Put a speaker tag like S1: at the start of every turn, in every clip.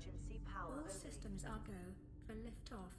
S1: emergency power
S2: All
S1: only.
S2: systems are go for liftoff.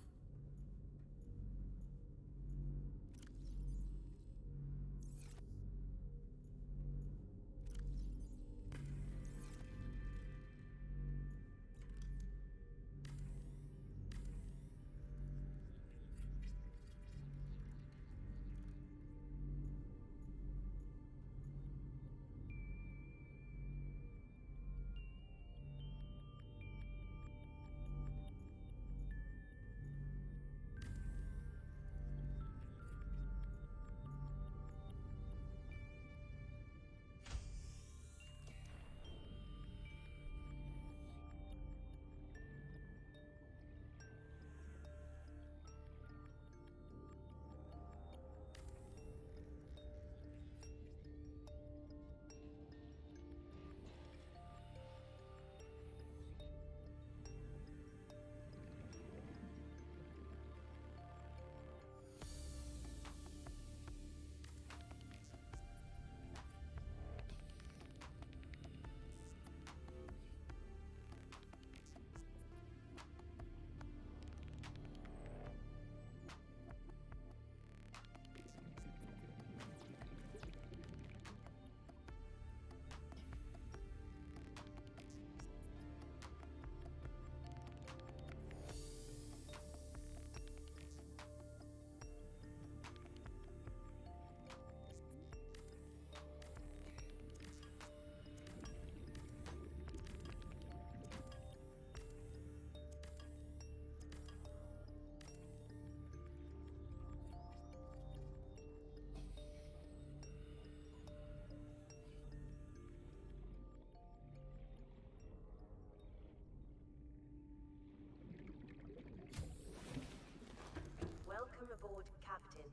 S1: Welcome aboard, Captain.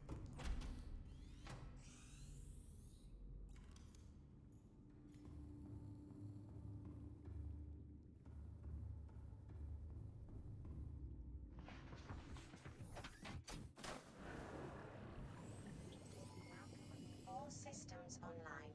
S1: All systems online.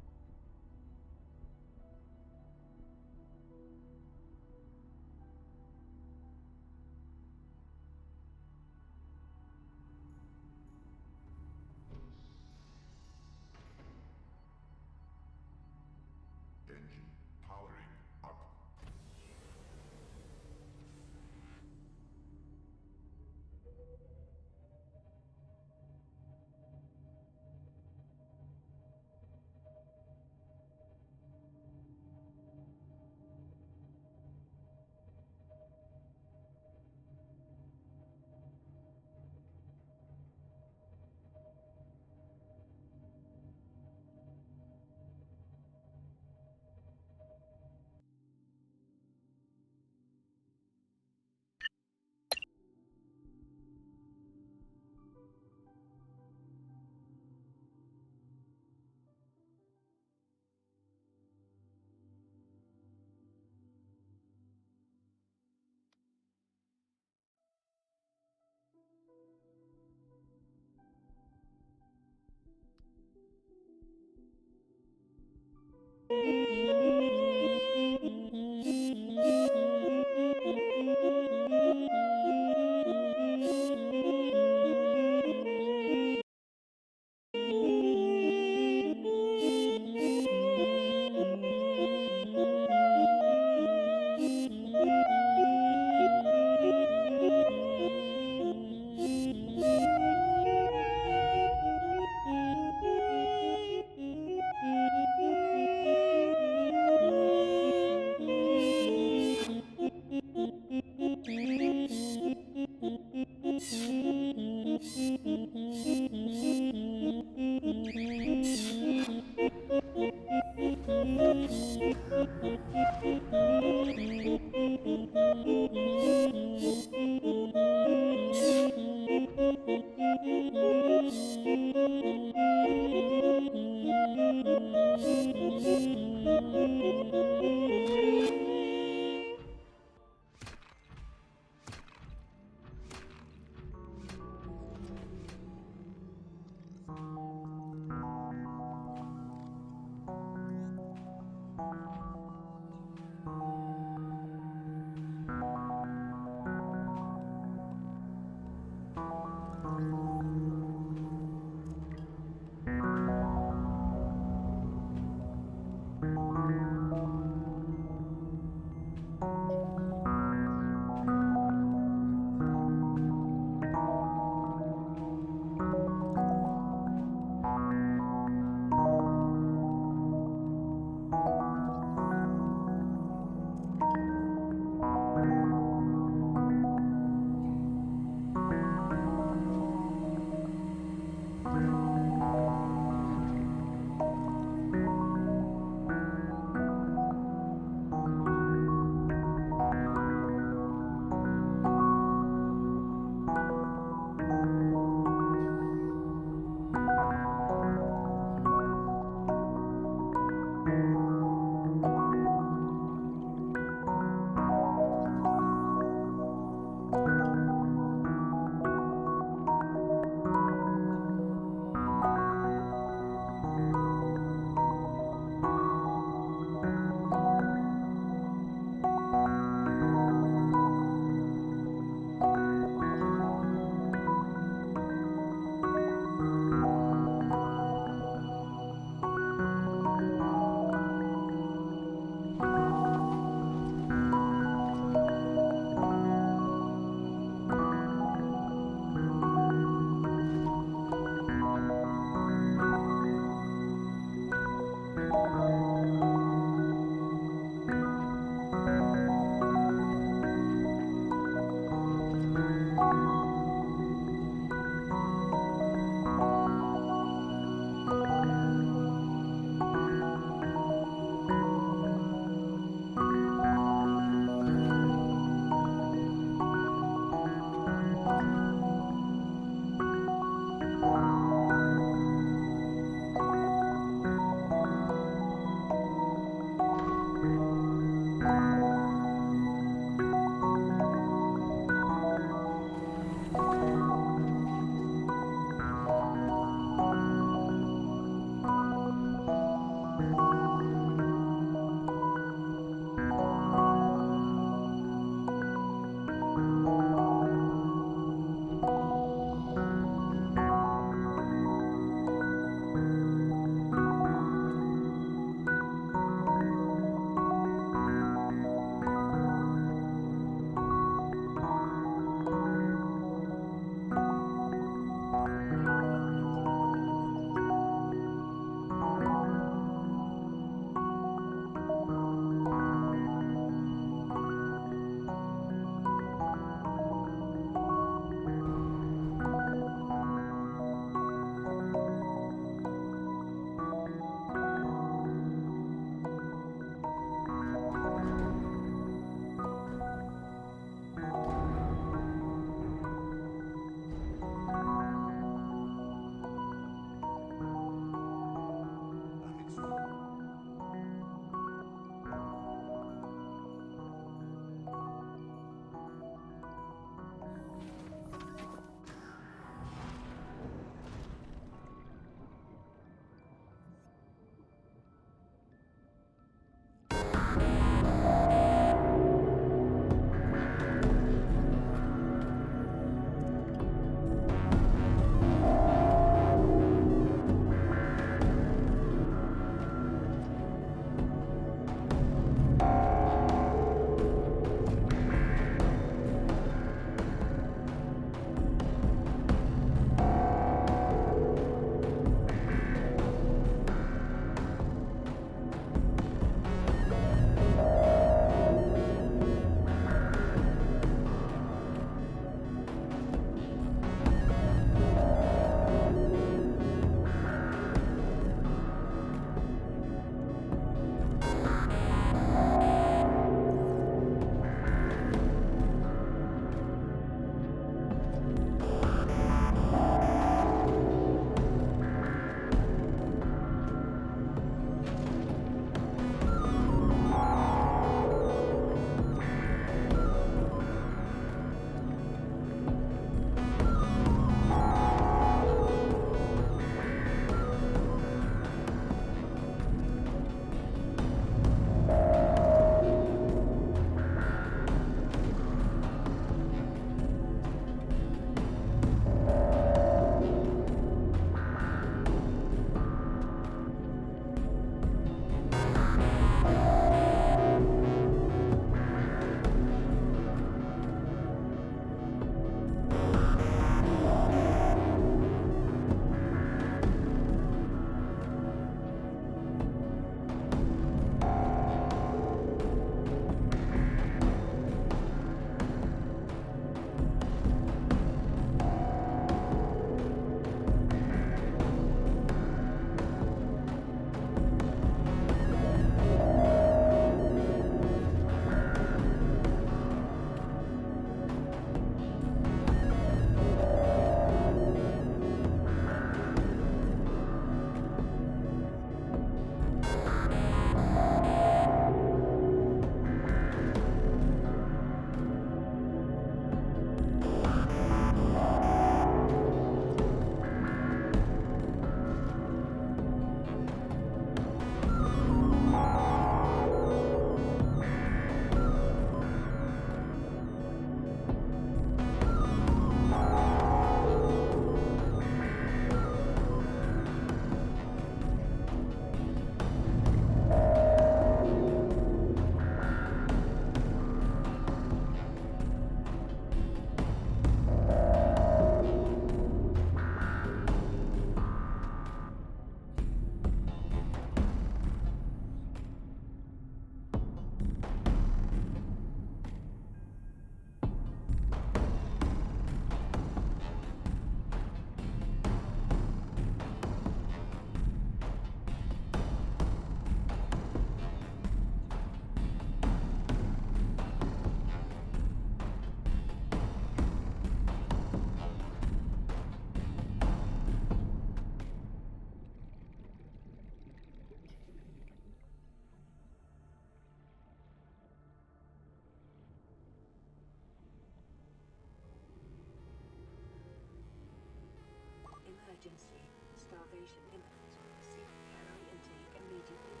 S1: Emergency. Starvation imminent. Seek calorie intake immediately.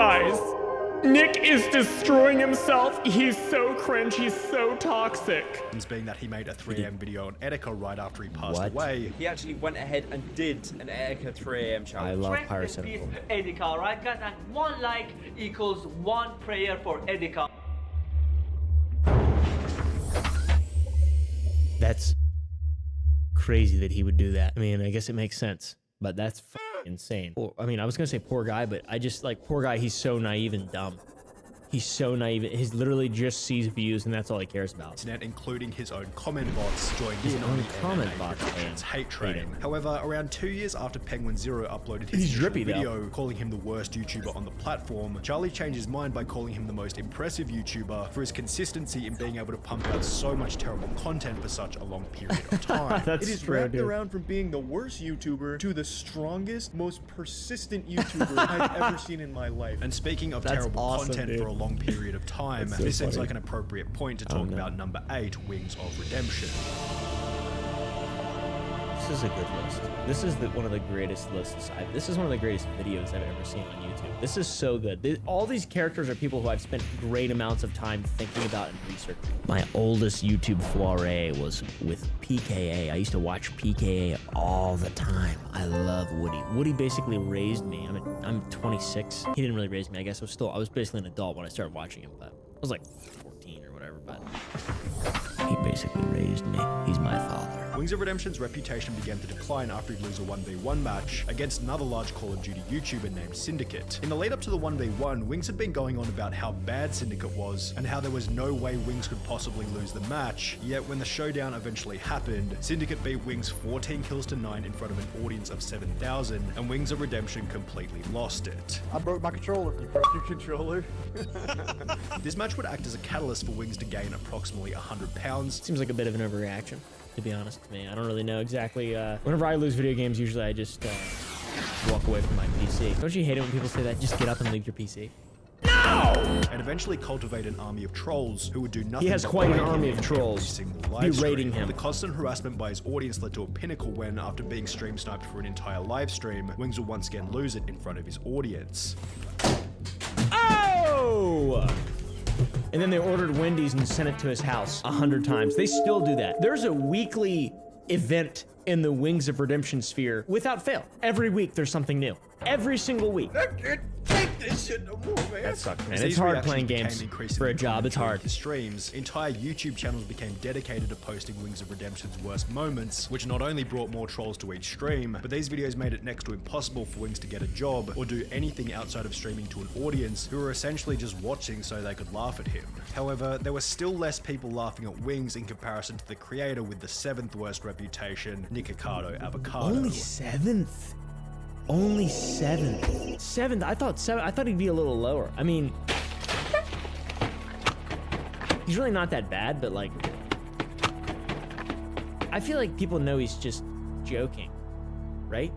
S3: Guys, Nick is destroying himself. He's so cringe. He's so toxic.
S4: Being that he made a 3 AM video on Etika right after he passed away.
S5: He actually went ahead and did an Etika 3 AM challenge.
S6: I love
S7: Rest in peace,
S6: Pyrocynical.
S7: Etika, right guys? And 1 like equals 1 prayer for Etika.
S6: That's crazy that he would do that. I mean, I guess it makes sense, but that's insane. I mean, I was gonna say poor guy, but I just like poor guy. He's so naive and dumb. He's so naive. He's literally just sees views, and that's all he cares about.
S4: Internet, including his own comment bots, joined in on
S6: own
S4: the
S6: comment
S4: MMA
S6: bots,
S4: Productions
S6: man.
S4: hate train.
S6: Hate him.
S4: However, around 2 years after Penguin Zero uploaded his
S6: He's
S4: initial
S6: drippy, though.
S4: video calling him the worst YouTuber on the platform, Charlie changed his mind by calling him the most impressive YouTuber for his consistency in being able to pump out so much terrible content for such a long period of time.
S6: That's
S8: It is
S6: true,
S8: wrapped
S6: dude.
S8: around from being the worst YouTuber to the strongest, most persistent YouTuber I've ever seen in my life.
S4: And speaking of
S6: That's
S4: terrible
S6: awesome,
S4: content
S6: dude.
S4: for a long period of time,
S6: That's so
S4: this seems
S6: funny.
S4: like an appropriate point to
S6: Oh,
S4: talk
S6: no.
S4: about number 8, Wings of Redemption.
S6: This is a good list. This is one of the greatest lists. This is one of the greatest videos I've ever seen on YouTube. This is so good. All these characters are people who I've spent great amounts of time thinking about and researching. My oldest YouTube foray was with PKA. I used to watch PKA all the time. I love Woody. Woody basically raised me. I'm 26. He didn't really raise me. I guess I was basically an adult when I started watching him, but I was like 14 or whatever, but he basically raised me. He's my father.
S4: Wings of Redemption's reputation began to decline after he'd lose a 1v1 match against another large Call of Duty YouTuber named Syndicate. In the lead up to the 1v1, Wings had been going on about how bad Syndicate was and how there was no way Wings could possibly lose the match, yet when the showdown eventually happened, Syndicate beat Wings 14 kills to 9 in front of an audience of 7,000, and Wings of Redemption completely lost it.
S8: I broke my controller. You broke your controller?
S4: This match would act as a catalyst for Wings to gain approximately 100 pounds.
S6: Seems like a bit of an overreaction, to be honest with me. I don't really know exactly. Whenever I lose video games, usually I just walk away from my PC. Don't you hate it when people say that? Just get up and leave your PC.
S4: And eventually cultivate an army of trolls who would do nothing.
S6: He has
S4: but
S6: quite an
S4: berate him
S6: army
S4: in
S6: of
S4: every
S6: trolls.
S4: single live stream.
S6: Berating him.
S4: The constant harassment by his audience led to a pinnacle when, after being stream sniped for an entire live stream, Wings would once again lose it in front of his audience.
S6: Oh! And then they ordered Wendy's and sent it to his house 100 times. They still do that. There's a weekly event in the Wings of Redemption sphere without fail. Every week there's something new. Every single week.
S8: Take this shit no more, man.
S6: That sucks, man.
S4: As
S6: It's
S4: these
S6: hard
S4: reactions
S6: playing
S4: became
S6: games
S4: increasingly
S6: for a job.
S4: common
S6: It's
S4: during
S6: hard.
S4: his streams, entire YouTube channels became dedicated to posting Wings of Redemption's worst moments, which not only brought more trolls to each stream, but these videos made it next to impossible for Wings to get a job or do anything outside of streaming to an audience who were essentially just watching so they could laugh at him. However, there were still less people laughing at Wings in comparison to the creator with the 7th worst reputation, Nikocado Avocado.
S6: Only 7th? Only 7th? 7th? I thought he'd be a little lower. I mean, he's really not that bad, but like, I feel like people know he's just joking, right?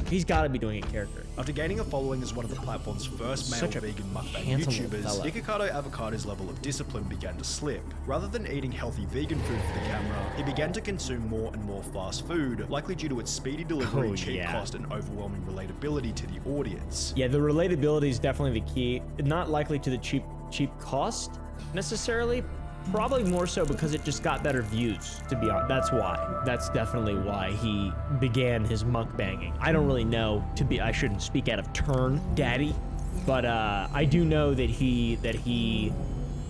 S6: He's got to be doing a character.
S4: After gaining a following as one of the platform's first male
S6: Such a
S4: vegan mukbang
S6: handsome little
S4: YouTubers,
S6: fella.
S4: Nikocado Avocado's level of discipline began to slip. Rather than eating healthy vegan food for the camera, he began to consume more and more fast food, likely due to its speedy delivery,
S6: Oh,
S4: cheap
S6: yeah.
S4: cost, and overwhelming relatability to the audience.
S6: Yeah, the relatability is definitely the key. Not likely to the cheap cost necessarily. Probably more so because it just got better views, to be honest. That's why. That's definitely why he began his mukbanging. I don't really know, I shouldn't speak out of turn, daddy, but I do know that he,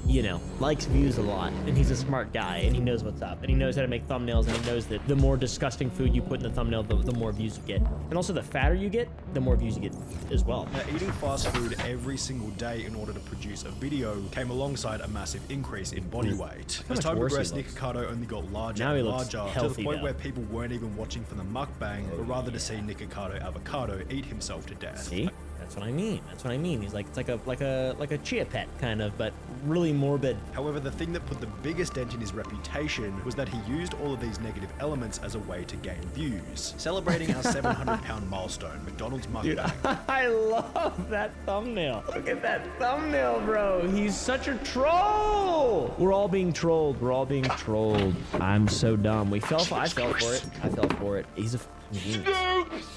S6: you know, likes views a lot, and he's a smart guy, and he knows what's up, and he knows how to make thumbnails, and he knows that the more disgusting food you put in the thumbnail, the more views you get. And also the fatter you get, the more views you get as well.
S4: Now, eating fast food every single day in order to produce a video came alongside a massive increase in body weight.
S6: how
S4: As
S6: much
S4: time
S6: worse he
S4: progressed,
S6: looks.
S4: Nikocado only got larger
S6: Now he
S4: and
S6: looks
S4: larger, to
S6: healthy,
S4: the point
S6: though.
S4: where people weren't even watching for the mukbang, but rather to see Nikocado Avocado eat himself to death.
S6: See? That's what I mean. That's what I mean. He's like, it's like a chia pet kind of, but really morbid.
S4: However, the thing that put the biggest dent in his reputation was that he used all of these negative elements as a way to gain views. Celebrating our 700-pound milestone, McDonald's mukbang.
S6: I love that thumbnail. Look at that thumbnail, bro. He's such a troll. We're all being trolled. We're all being trolled. I'm so dumb. I fell for it. I fell for it. He's a genius.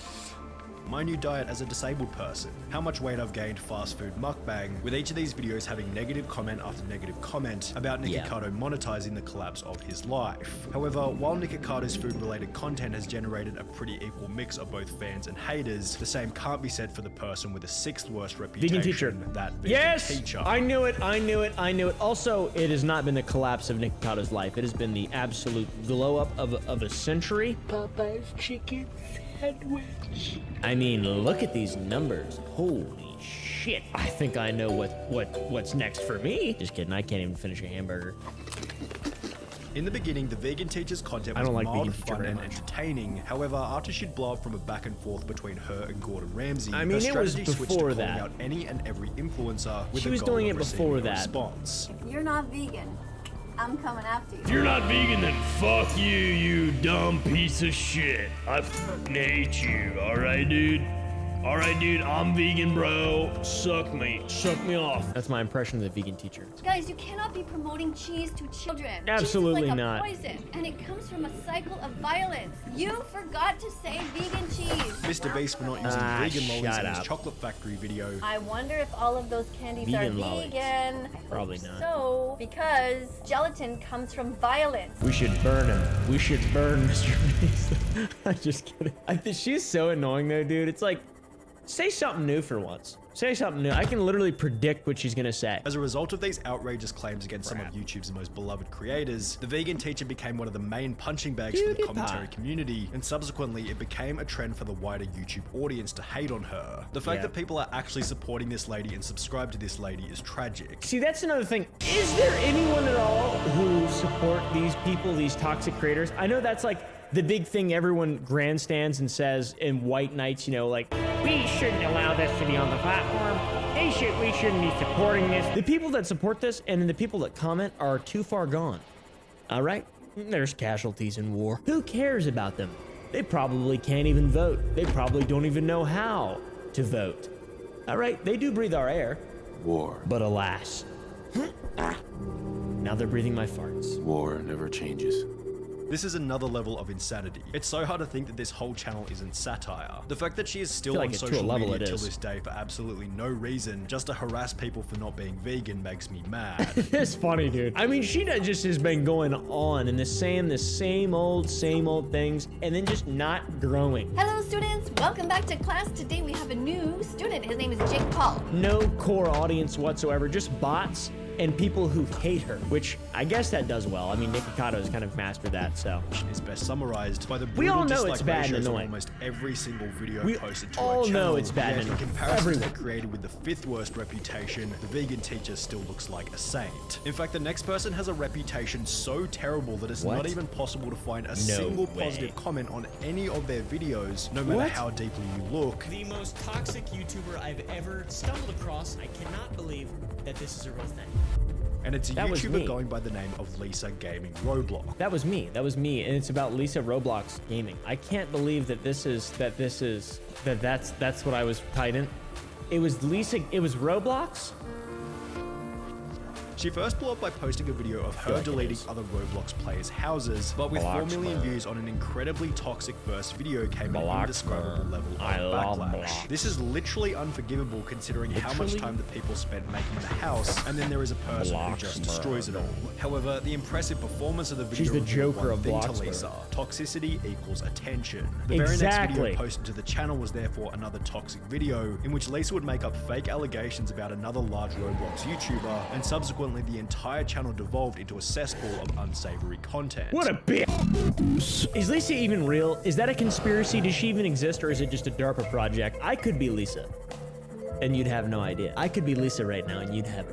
S4: my new diet as a disabled person, how much weight I've gained fast food mukbang, with each of these videos having negative comment after negative comment about Nikocado monetizing the collapse of his life. However, while Nikocato's food-related content has generated a pretty equal mix of both fans and haters, the same can't be said for the person with the 6th worst reputation,
S6: Vegan teacher.
S4: that vegan
S6: Yes!
S4: teacher.
S6: I knew it, I knew it, I knew it. Also, it has not been the collapse of Nikocato's life. It has been the absolute glow-up of a century.
S1: Popeye's chicken sandwich.
S6: I mean, look at these numbers. Holy shit. I think I know what's next for me. Just kidding, I can't even finish a hamburger.
S4: In the beginning, the vegan teacher's content
S6: I
S4: was
S6: don't like
S4: mild,
S6: vegan teacher
S4: fun,
S6: very
S4: and
S6: much.
S4: entertaining. However, after she'd blow up from a back and forth between her and Gordon Ramsay,
S6: I mean,
S4: her
S6: it was
S4: strategy switched to
S6: before
S4: calling
S6: that.
S4: out any and every influencer with
S6: She
S4: the
S6: was
S4: goal
S6: doing
S4: of
S6: it before
S4: receiving a
S6: that.
S4: response.
S9: If you're not vegan, I'm coming after you.
S3: If you're not vegan, then fuck you, you dumb piece of shit. I fucking hate you, alright, dude? Alright, dude, I'm vegan, bro. Suck me off.
S6: That's my impression of the vegan teacher.
S9: Guys, you cannot be promoting cheese to children.
S6: Absolutely
S9: cheese is like
S6: not.
S9: a poison, and it comes from a cycle of violence. You forgot to say vegan cheese.
S4: Mr. Beast for not using vegan lollies
S6: shut
S4: in his
S6: up.
S4: chocolate factory video.
S9: I wonder if all of those candies
S6: Vegan
S9: are
S6: lollies.
S9: vegan.
S6: Probably not.
S9: So, because gelatin comes from violence.
S6: We should burn him. We should burn Mr. Beast. I'm just kidding. I think she's so annoying though, dude. It's like, say something new for once. Say something new. I can literally predict what she's gonna say.
S4: As a result of these outrageous claims against some of YouTube's most beloved creators, the vegan teacher became one of the main punching bags for the
S6: PewDiePie.
S4: commentary community, and subsequently it became a trend for the wider YouTube audience to hate on her. The fact
S6: Yeah.
S4: that people are actually supporting this lady and subscribe to this lady is tragic.
S6: See, that's another thing. Is there anyone at all who support these people, these toxic creators? I know that's like the big thing everyone grandstands and says in white knights, you know, like, we shouldn't allow this to be on the platform. We shouldn't be supporting this. The people that support this and then the people that comment are too far gone. All right? There's casualties in war. Who cares about them? They probably can't even vote. They probably don't even know how to vote. All right? They do breathe our air.
S10: War.
S6: But alas. Now they're breathing my farts.
S10: War never changes.
S4: This is another level of insanity. It's so hard to think that this whole channel isn't satire. The fact that she is still
S6: feel like
S4: on
S6: it- to a
S4: social
S6: level
S4: media
S6: it
S4: till
S6: is.
S4: this day for absolutely no reason, just to harass people for not being vegan makes me mad.
S6: It's funny, dude. I mean, she just has been going on and saying the same old things and then just not growing.
S9: Hello, students. Welcome back to class. Today we have a new student. His name is Jake Paul.
S6: No core audience whatsoever, just bots and people who hate her, which I guess that does well. I mean, Nikocado has kind of mastered that, so.
S4: Is best summarized by the
S6: We all
S4: brutal
S6: know it's
S4: dislike
S6: bad and
S4: ratios on
S6: annoying.
S4: almost every single video
S6: We
S4: posted to
S6: all
S4: our channel.
S6: know it's bad
S4: Yet
S6: and
S4: in
S6: annoying.
S4: comparison to
S6: Everyone.
S4: the creator with the 5th worst reputation, the vegan teacher still looks like a saint. In fact, the next person has a reputation so terrible that it's
S6: What?
S4: not even possible to find a single
S6: way.
S4: positive comment on any of their videos, no matter
S6: What?
S4: how deeply you look.
S6: The most toxic YouTuber I've ever stumbled across. I cannot believe that this is a real thing.
S4: And it's a
S6: That was me.
S4: YouTuber going by the name of Lisa Gaming Roblox.
S6: That was me, and it's about Lisa Roblox Gaming. I can't believe that's what I was tied in. It was Roblox?
S4: She first blew up by posting a video of her
S6: like it
S4: deleting
S6: is.
S4: other Roblox players' houses, but with 4 million views on an incredibly toxic first video came an indescribable level of
S6: I love
S4: backlash.
S6: blocks.
S4: This is literally unforgivable considering how much
S6: Literally?
S4: time the people spent making the house, and then there is a person who just destroys it all. However, the impressive performance of the video
S6: She's the
S4: revealed
S6: Joker
S4: one
S6: of
S4: thing to
S6: Bloxburg.
S4: Lisa. Toxicity equals attention. The very next
S6: Exactly.
S4: video posted to the channel was therefore another toxic video in which Lisa would make up fake allegations about another large Roblox YouTuber, and subsequently the entire channel devolved into a cesspool of unsavory content.
S6: What a bitch! Is Lisa even real? Is that a conspiracy? Does she even exist, or is it just a DARPA project? I could be Lisa, and you'd have no idea. I could be Lisa right now, and you'd have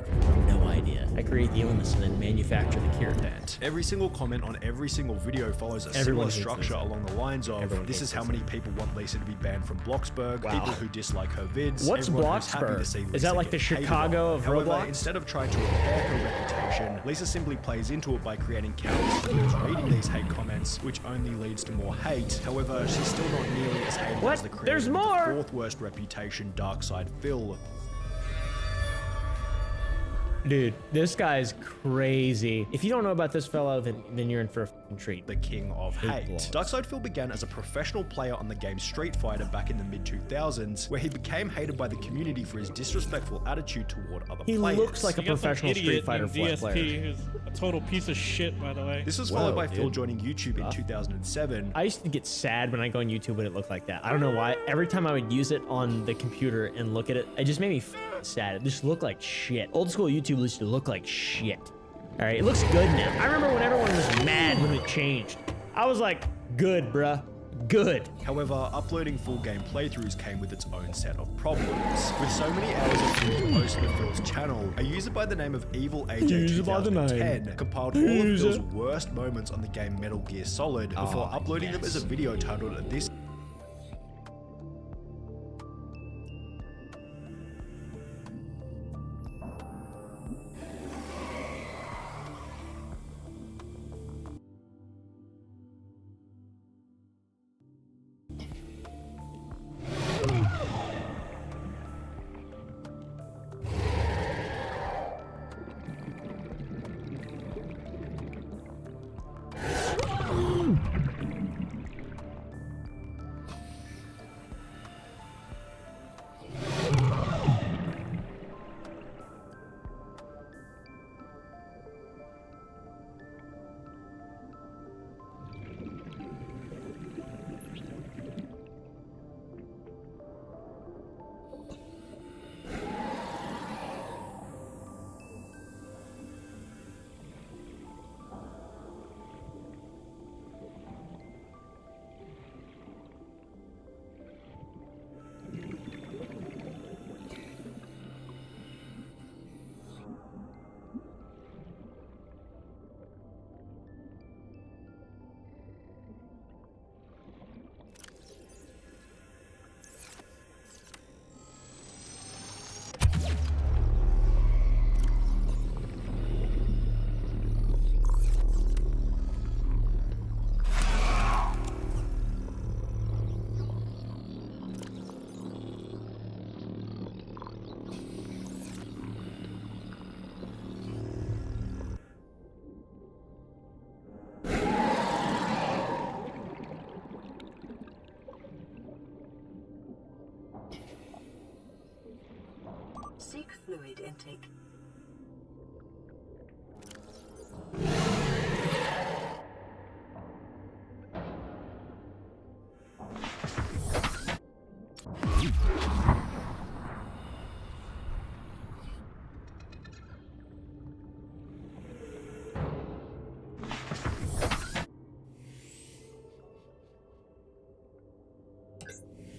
S6: no idea. I create the illness and then manufacture the cure.
S4: Every single comment on every single video follows a
S6: Everyone
S4: similar
S6: hates
S4: structure
S6: Lisa.
S4: along the lines of,
S6: Everyone
S4: this
S6: hates
S4: is how
S6: Lisa.
S4: many people want Lisa to be banned from Bloxburg,
S6: Wow.
S4: people who dislike her vids,
S6: What's
S4: everyone who's happy to
S6: Bloxburg?
S4: see
S6: Is
S4: Lisa
S6: that like
S4: get
S6: the
S4: hated
S6: Chicago
S4: on.
S6: of
S4: However,
S6: Roblox?
S4: instead of trying to repair her reputation, Lisa simply plays into it by creating countless videos reading these hate comments, which only leads to more hate. However, she's still not nearly as hated
S6: What?
S4: as the creator
S6: There's
S4: with
S6: more!
S4: the 4th worst reputation, Darkside Phil.
S6: Dude, this guy's crazy. If you don't know about this fellow, then you're in for a treat.
S4: The king of hate.
S6: blogs.
S4: Darkside Phil began as a professional player on the game Street Fighter back in the mid-2000s, where he became hated by the community for his disrespectful attitude toward other
S6: He
S4: players.
S6: looks like a
S11: You got some
S6: professional
S11: idiot
S6: Street Fighter
S11: named
S6: 4
S11: DSP,
S6: player.
S11: who's a total piece of shit, by the way.
S4: This was followed by
S6: Whoa,
S4: Phil
S6: dude.
S4: joining YouTube in 2007.
S6: I used to get sad when I go on YouTube when it looked like that. I don't know why. Every time I would use it on the computer and look at it, it just made me sad. It just looked like shit. Old school YouTube used to look like shit. All right, it looks good now. I remember when everyone was mad when it changed. I was like, good, bruh. Good.
S4: However, uploading full game playthroughs came with its own set of problems. With so many hours of footage posted to Phil's channel, a user by the name of Evil AJ
S6: User by the name.
S4: 2010 compiled all of Phil's worst moments on the game Metal Gear Solid before uploading them as a video titled This
S1: Seek fluid intake.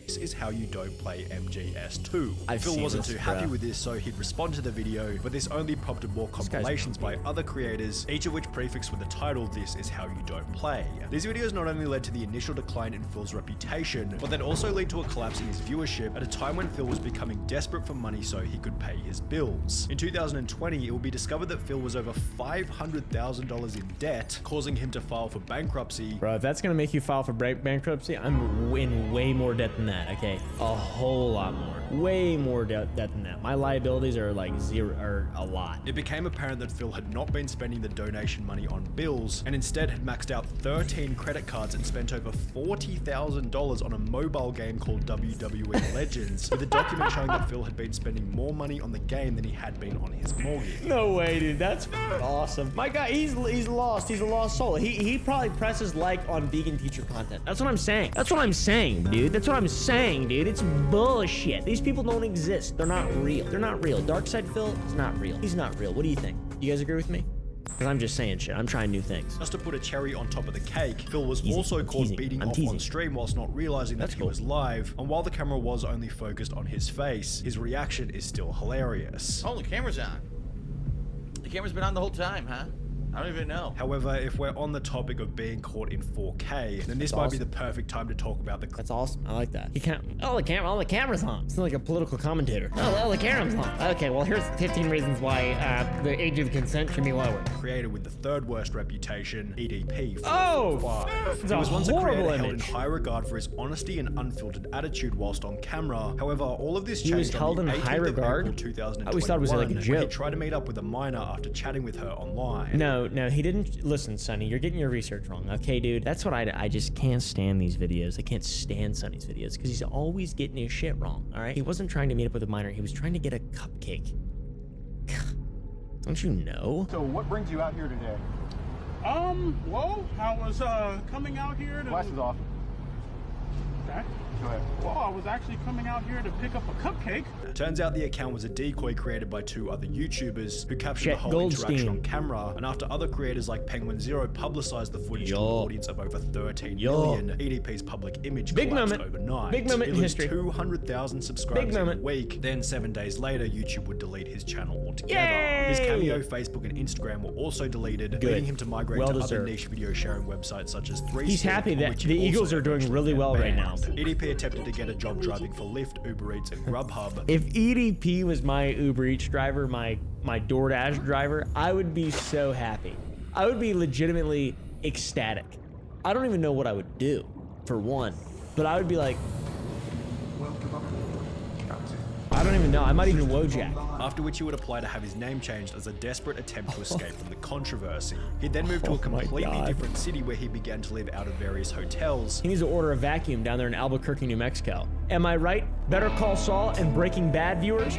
S4: This is how you don't play MGS2.
S6: I've
S4: Phil
S6: seen
S4: wasn't
S6: this,
S4: too happy
S6: bruh.
S4: with this, so he'd respond to the video, but this only prompted more compilations by other creators, each of which prefixed with the title, This is how you don't play. These videos not only led to the initial decline in Phil's reputation, but then also led to a collapse in his viewership at a time when Phil was becoming desperate for money so he could pay his bills. In 2020, it will be discovered that Phil was over $500,000 in debt, causing him to file for bankruptcy.
S6: Bro, if that's gonna make you file for bankruptcy, I'm in way more debt than that, okay? A whole lot more. Way more debt than that. My liabilities are like zero, or a lot.
S4: It became apparent that Phil had not been spending the donation money on bills, and instead had maxed out 13 credit cards and spent over $40,000 on a mobile game called WWE Legends, with a document showing that Phil had been spending more money on the game than he had been on his mortgage.
S6: No way, dude. That's awesome. My guy, he's lost. He's a lost soul. He probably presses like on vegan teacher content. That's what I'm saying. That's what I'm saying, dude. That's what I'm saying, dude. It's bullshit. These people don't exist. They're not real. They're not real. Darkside Phil is not real. He's not real. What do you think? You guys agree with me? Because I'm just saying shit. I'm trying new things.
S4: Just to put a cherry on top of the cake, Phil was also
S6: I'm
S4: caught
S6: teasing.
S4: beating
S6: I'm
S4: off
S6: teasing.
S4: on stream whilst not realizing that
S6: That's
S4: he
S6: cool.
S4: was live, and while the camera was only focused on his face, his reaction is still hilarious.
S12: Oh, the camera's on. The camera's been on the whole time, huh? I don't even know.
S4: However, if we're on the topic of being caught in 4K, then this might be the perfect time to talk about the
S6: That's awesome. I like that. He can't. Oh, the camera's on. It's like a political commentator. Oh, the camera's on. Okay, well, here's 15 reasons why the age of consent should be lower.
S4: creator with the third worst reputation, EDP.
S6: Oh,
S4: 445.
S6: it's
S4: He
S6: a
S4: was once a
S6: horrible
S4: creator held in
S6: image.
S4: high regard for his honesty and unfiltered attitude whilst on camera. However, all of this
S6: He was
S4: changed
S6: held
S4: on the
S6: in
S4: 18th
S6: high
S4: of
S6: regard?
S4: April 2021,
S6: I always thought it was like a
S4: when he
S6: joke.
S4: tried to meet up with a minor after chatting with her online.
S6: No, No, he didn't. Listen, Sonny, you're getting your research wrong, okay, dude? That's what I just can't stand these videos. I can't stand Sonny's videos because he's always getting his shit wrong, all right? He wasn't trying to meet up with a minor. He was trying to get a cupcake. Don't you know?
S13: So what brings you out here today?
S11: Well, I was coming out here to...
S13: Glasses off.
S11: Okay.
S13: Go ahead.
S11: Well, I was actually coming out here to pick up a cupcake.
S4: Turns out the account was a decoy created by 2 other YouTubers who captured
S6: Jet
S4: the whole
S6: Goldstein.
S4: interaction on camera, and after other creators like Penguin Zero publicized the footage to an audience of over 13 million, EDP's public image
S6: Big
S4: collapsed
S6: moment.
S4: overnight.
S6: Big moment in
S4: He'd lose
S6: history.
S4: 200,000 subscribers
S6: Big
S4: in a
S6: moment.
S4: week. Then 7 days later, YouTube would delete his channel altogether.
S6: Yay!
S4: His Cameo, Facebook, and Instagram were also deleted,
S6: Good.
S4: leading him to migrate
S6: Well
S4: to other
S6: deserved.
S4: niche video sharing websites such as 3
S6: He's happy that the Eagles are doing really well right now.
S4: EDP attempted to get a job driving for Lyft, Uber Eats, and Grubhub.
S6: If EDP was my Uber Eats driver, my DoorDash driver, I would be so happy. I would be legitimately ecstatic. I don't even know what I would do, for one. But I would be like, I don't even know. I might even Wojak.
S4: After which he would apply to have his name changed as a desperate attempt to escape from the controversy. He then moved to a completely different city where he began to live out of various hotels.
S6: He needs to order a vacuum down there in Albuquerque, New Mexico. Am I right? Better Call Saul and Breaking Bad viewers?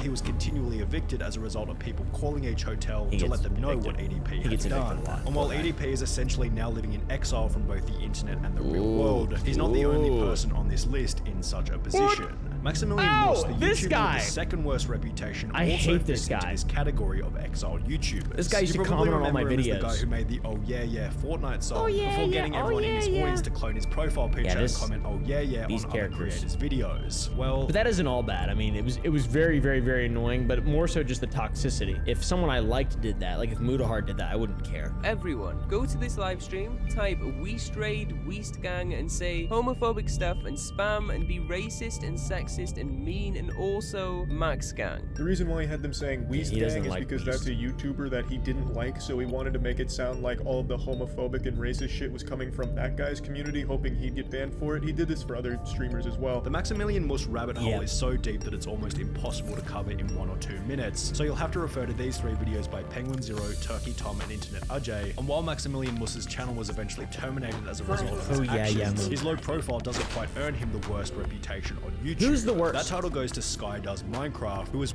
S4: He was continually evicted as a result of people calling each hotel to let them know what EDP had done. And while EDP is essentially now living in exile from both the internet and the real world, he's not the only person on this list in such a position. Maximilian Moss, the YouTuber with the second worst reputation,
S6: I
S4: also
S6: hate this
S4: fits into
S6: guy.
S4: this category of exiled YouTubers.
S6: This guy used to
S4: You probably
S6: comment on all my
S4: remember him as
S6: videos.
S4: the guy who made the "Oh yeah yeah" Fortnite song
S6: Oh, yeah,
S4: before
S6: yeah,
S4: getting
S6: oh,
S4: everyone in
S6: yeah,
S4: his
S6: yeah.
S4: audience to clone his profile picture
S6: this-
S4: and comment "Oh yeah yeah"
S6: these
S4: on other
S6: characters.
S4: creators' videos. Well,
S6: But that isn't all bad. I mean, it was very, very, very annoying, but more so just the toxicity. If someone I liked did that, like if Mudahar did that, I wouldn't care.
S14: Everyone, go to this live stream, type Weast Raid, Weast Gang, and say homophobic stuff and spam and be racist and sexist and mean and also Max Gang.
S8: The reason why he had them saying Weast
S6: he doesn't
S8: Gang is
S6: like
S8: because that's a YouTuber that he didn't like, so he wanted to make it sound like all of the homophobic and racist shit was coming from that guy's community, hoping he'd get banned for it. He did this for other streamers as well.
S4: the Maximilian Moss rabbit hole
S6: Yeah.
S4: is so deep that it's almost impossible to cover in 1 or 2 minutes, so you'll have to refer to these 3 videos by Penguin Zero, Turkey Tom, and Internet Ajay. And while Maximilian Moss's channel was eventually terminated as a result of his actions, his low profile doesn't quite earn him the worst reputation on YouTube.
S6: Who's the worst?
S4: That title goes to Sky Does Minecraft, who was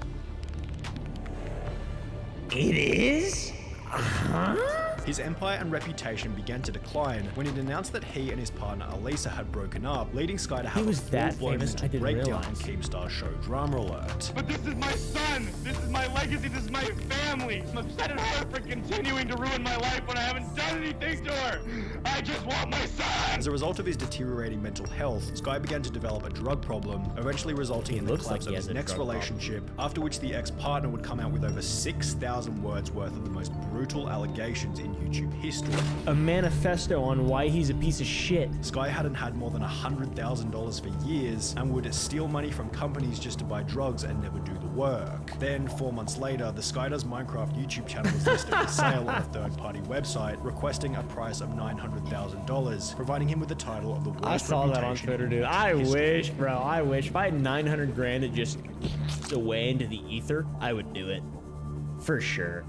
S6: It is?
S4: His empire and reputation began to decline when it announced that he and his partner Alisa had broken up, leading Sky to have
S6: was
S4: a
S6: that
S4: full-blown
S6: famous?
S4: mental
S6: I didn't
S4: breakdown
S6: realize.
S4: on Keemstar's show Drama Alert.
S15: But this is my son! This is my legacy! This is my family! I'm upset at her for continuing to ruin my life when I haven't done anything to her! I just want my son!
S4: As a result of his deteriorating mental health, Sky began to develop a drug problem, eventually resulting in the
S6: looks
S4: collapse
S6: like he
S4: of his
S6: has a
S4: next
S6: drug
S4: relationship, after which the ex-partner would come out with over 6,000 words worth of the most brutal allegations in YouTube history.
S6: A manifesto on why he's a piece of shit.
S4: Sky hadn't had more than $100,000 for years and would steal money from companies just to buy drugs and never do the work. Then, 4 months later, the Sky Does Minecraft YouTube channel was listed for sale on a third-party website, requesting a price of $900,000, providing him with the title of the worst
S6: I saw that on
S4: reputation
S6: Twitter,
S4: in
S6: dude. I
S4: history.
S6: wish, bro. I wish. If I had 900 grand to just away into the ether, I would do it. For sure.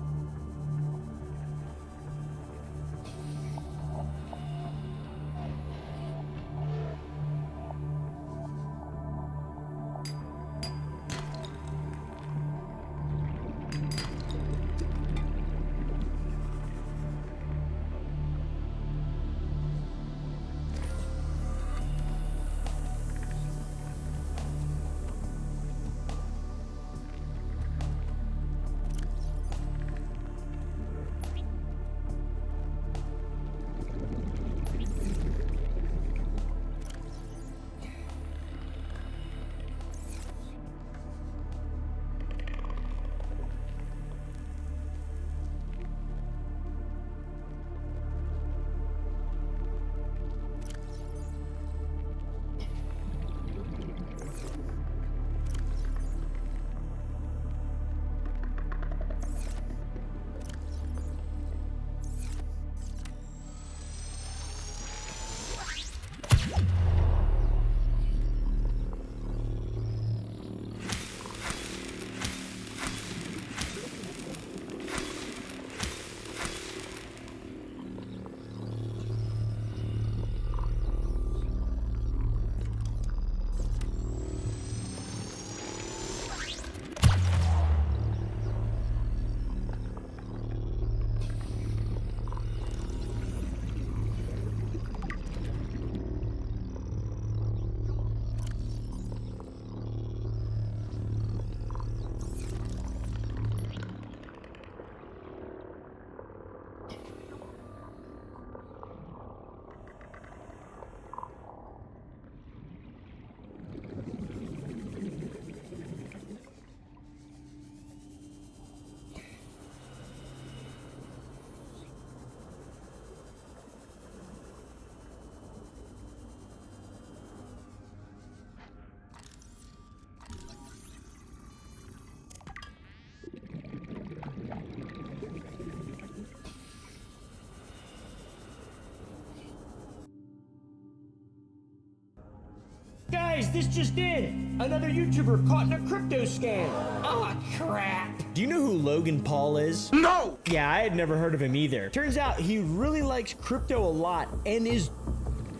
S6: Guys, this just in. Another YouTuber caught in a crypto scam. Oh, crap. Do you know who Logan Paul is? No! Yeah, I had never heard of him either. Turns out he really likes crypto a lot and is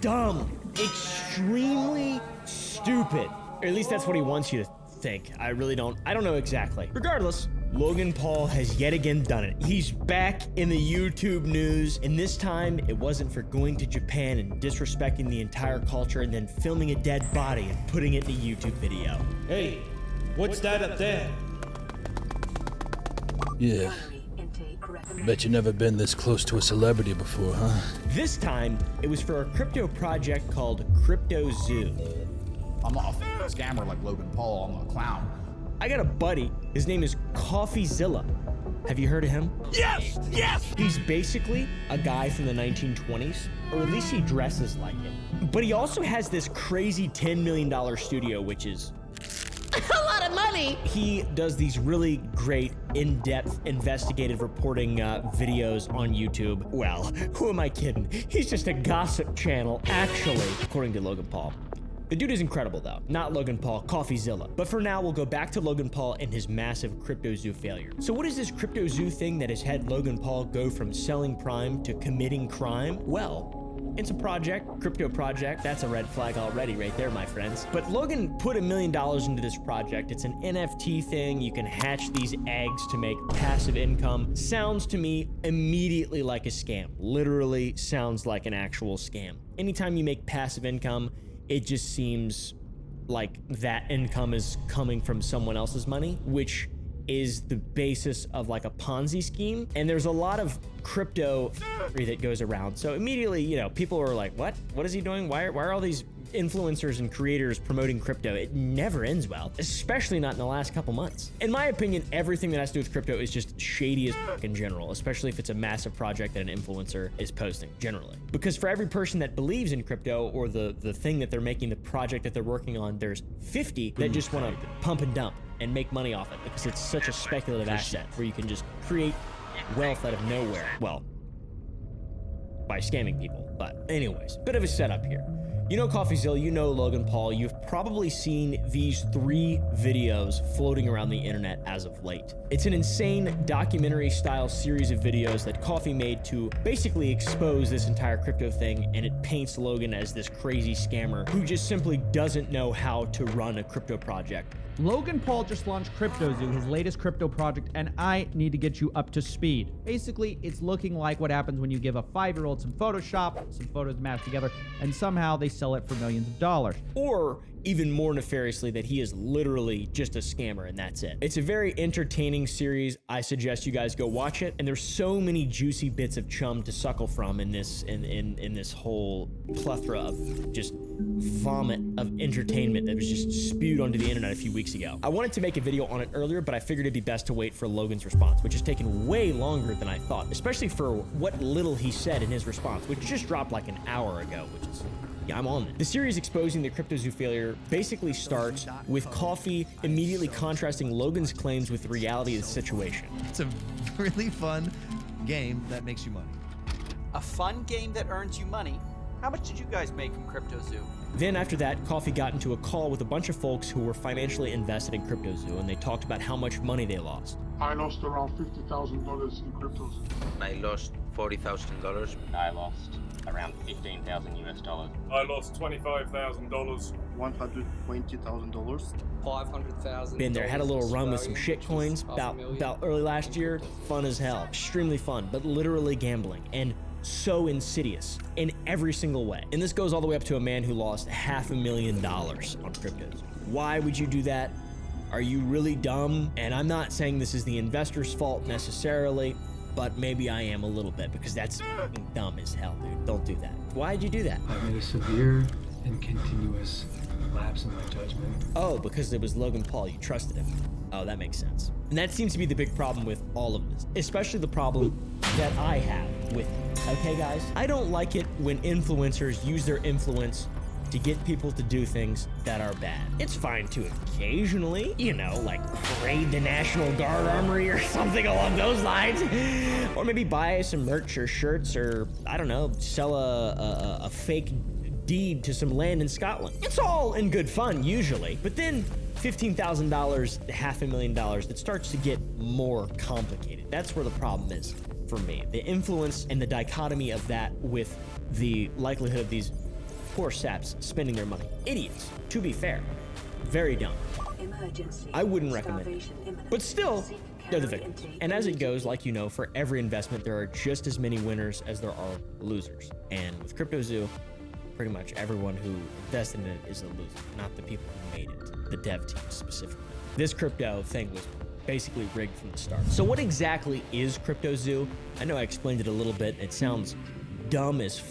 S6: dumb. Extremely stupid. Or at least that's what he wants you to think. I don't know exactly. Regardless, Logan Paul has yet again done it. He's back in the YouTube news, and this time it wasn't for going to Japan and disrespecting the entire culture and then filming a dead body and putting it in a YouTube video.
S13: Hey, what's that up there?
S10: Yeah. Bet you never been this close to a celebrity before, huh?
S6: This time, it was for a crypto project called Crypto Zoo.
S16: I'm not a scammer like Logan Paul, I'm a clown.
S6: I got a buddy, his name is CoffeeZilla. Have you heard of him?
S13: Yes! Yes!
S6: He's basically a guy from the 1920s, or at least he dresses like it. But he also has this crazy $10 million studio, which is
S17: a lot of money.
S6: He does these really great in-depth investigative reporting videos on YouTube. Well, who am I kidding? He's just a gossip channel, actually, according to Logan Paul. The dude is incredible though, not Logan Paul, CoffeeZilla. But for now, we'll go back to Logan Paul and his massive Crypto Zoo failure. So what is this Crypto Zoo thing that has had Logan Paul go from selling prime to committing crime? Well, it's a project, crypto project. That's a red flag already right there, my friends. But Logan put $1 million into this project. It's an NFT thing. You can hatch these eggs to make passive income. Sounds to me immediately like a scam. Literally sounds like an actual scam. Anytime you make passive income, it just seems like that income is coming from someone else's money, which is the basis of like a Ponzi scheme. And there's a lot of crypto that goes around. So immediately, you know, people are like, what? What is he doing? Why are all these influencers and creators promoting crypto? It never ends well, especially not in the last couple months. In my opinion, everything that has to do with crypto is just shady as fuck in general, especially if it's a massive project that an influencer is posting, generally. Because for every person that believes in crypto or the thing that they're making, the project that they're working on, there's 50 that just want to pump and dump and make money off it because it's such a speculative asset where you can just create wealth out of nowhere. Well, by scamming people. But anyways, bit of a setup here. You know CoffeeZilla, you know Logan Paul, you've probably seen these 3 videos floating around the internet as of late. It's an insane documentary-style series of videos that Coffee made to basically expose this entire crypto thing, and it paints Logan as this crazy scammer who just simply doesn't know how to run a crypto project.
S18: Logan Paul just launched Crypto Zoo, his latest crypto project, and I need to get you up to speed. Basically, it's looking like what happens when you give a 5-year-old some Photoshop, some photos mashed together, and somehow they sell it for millions of dollars.
S6: Or even more nefariously, that he is literally just a scammer and that's it. It's a very entertaining series. I suggest you guys go watch it. And there's so many juicy bits of chum to suckle from in this in this whole plethora of just vomit of entertainment that was just spewed onto the internet a few weeks ago. I wanted to make a video on it earlier, but I figured it'd be best to wait for Logan's response, which has taken way longer than I thought, especially for what little he said in his response, which just dropped like an hour ago, which is... yeah, I'm on it. The series exposing the Crypto Zoo failure basically starts with Coffee immediately contrasting Logan's claims with the reality of the situation.
S19: It's a really fun game that makes you money.
S20: A fun game that earns you money? How much did you guys make from Crypto Zoo?
S6: Then after that, Coffee got into a call with a bunch of folks who were financially invested in Crypto Zoo, and they talked about how much money they lost.
S11: I lost around $50,000 in Crypto Zoo.
S21: I lost $40,000. I lost around 15,000 US dollars.
S22: I lost $25,000.
S23: $120,000.
S20: 500,000.
S6: Been there, had a little run with some shit coins about early last year. Fun as hell. Extremely fun, but literally gambling. And so insidious in every single way. And this goes all the way up to a man who lost $500,000 on cryptos. Why would you do that? Are you really dumb? And I'm not saying this is the investor's fault necessarily, but maybe I am a little bit because that's dumb as hell, dude. Don't do that. Why'd you do that?
S24: I made a severe and continuous lapse in my judgment.
S6: Oh, because it was Logan Paul. You trusted him. Oh, that makes sense. And that seems to be the big problem with all of this, especially the problem that I have with it. Okay, guys? I don't like it when influencers use their influence to get people to do things that are bad. It's fine to occasionally, you know, like raid the National Guard armory or something along those lines. Or maybe buy some merch or shirts or, I don't know, sell a fake deed to some land in Scotland. It's all in good fun usually, but then $15,000, $500,000, it starts to get more complicated. That's where the problem is for me. The influence and the dichotomy of that with the likelihood of these poor saps spending their money. Idiots, to be fair. Very dumb.
S1: Emergency.
S6: I wouldn't recommend it. But still, they're the victims. And as it goes, like you know, for every investment, there are just as many winners as there are losers. And with CryptoZoo, pretty much everyone who invested in it is a loser, not the people who made it, the dev team specifically. This crypto thing was basically rigged from the start. So what exactly is CryptoZoo? I know I explained it a little bit. It sounds dumb as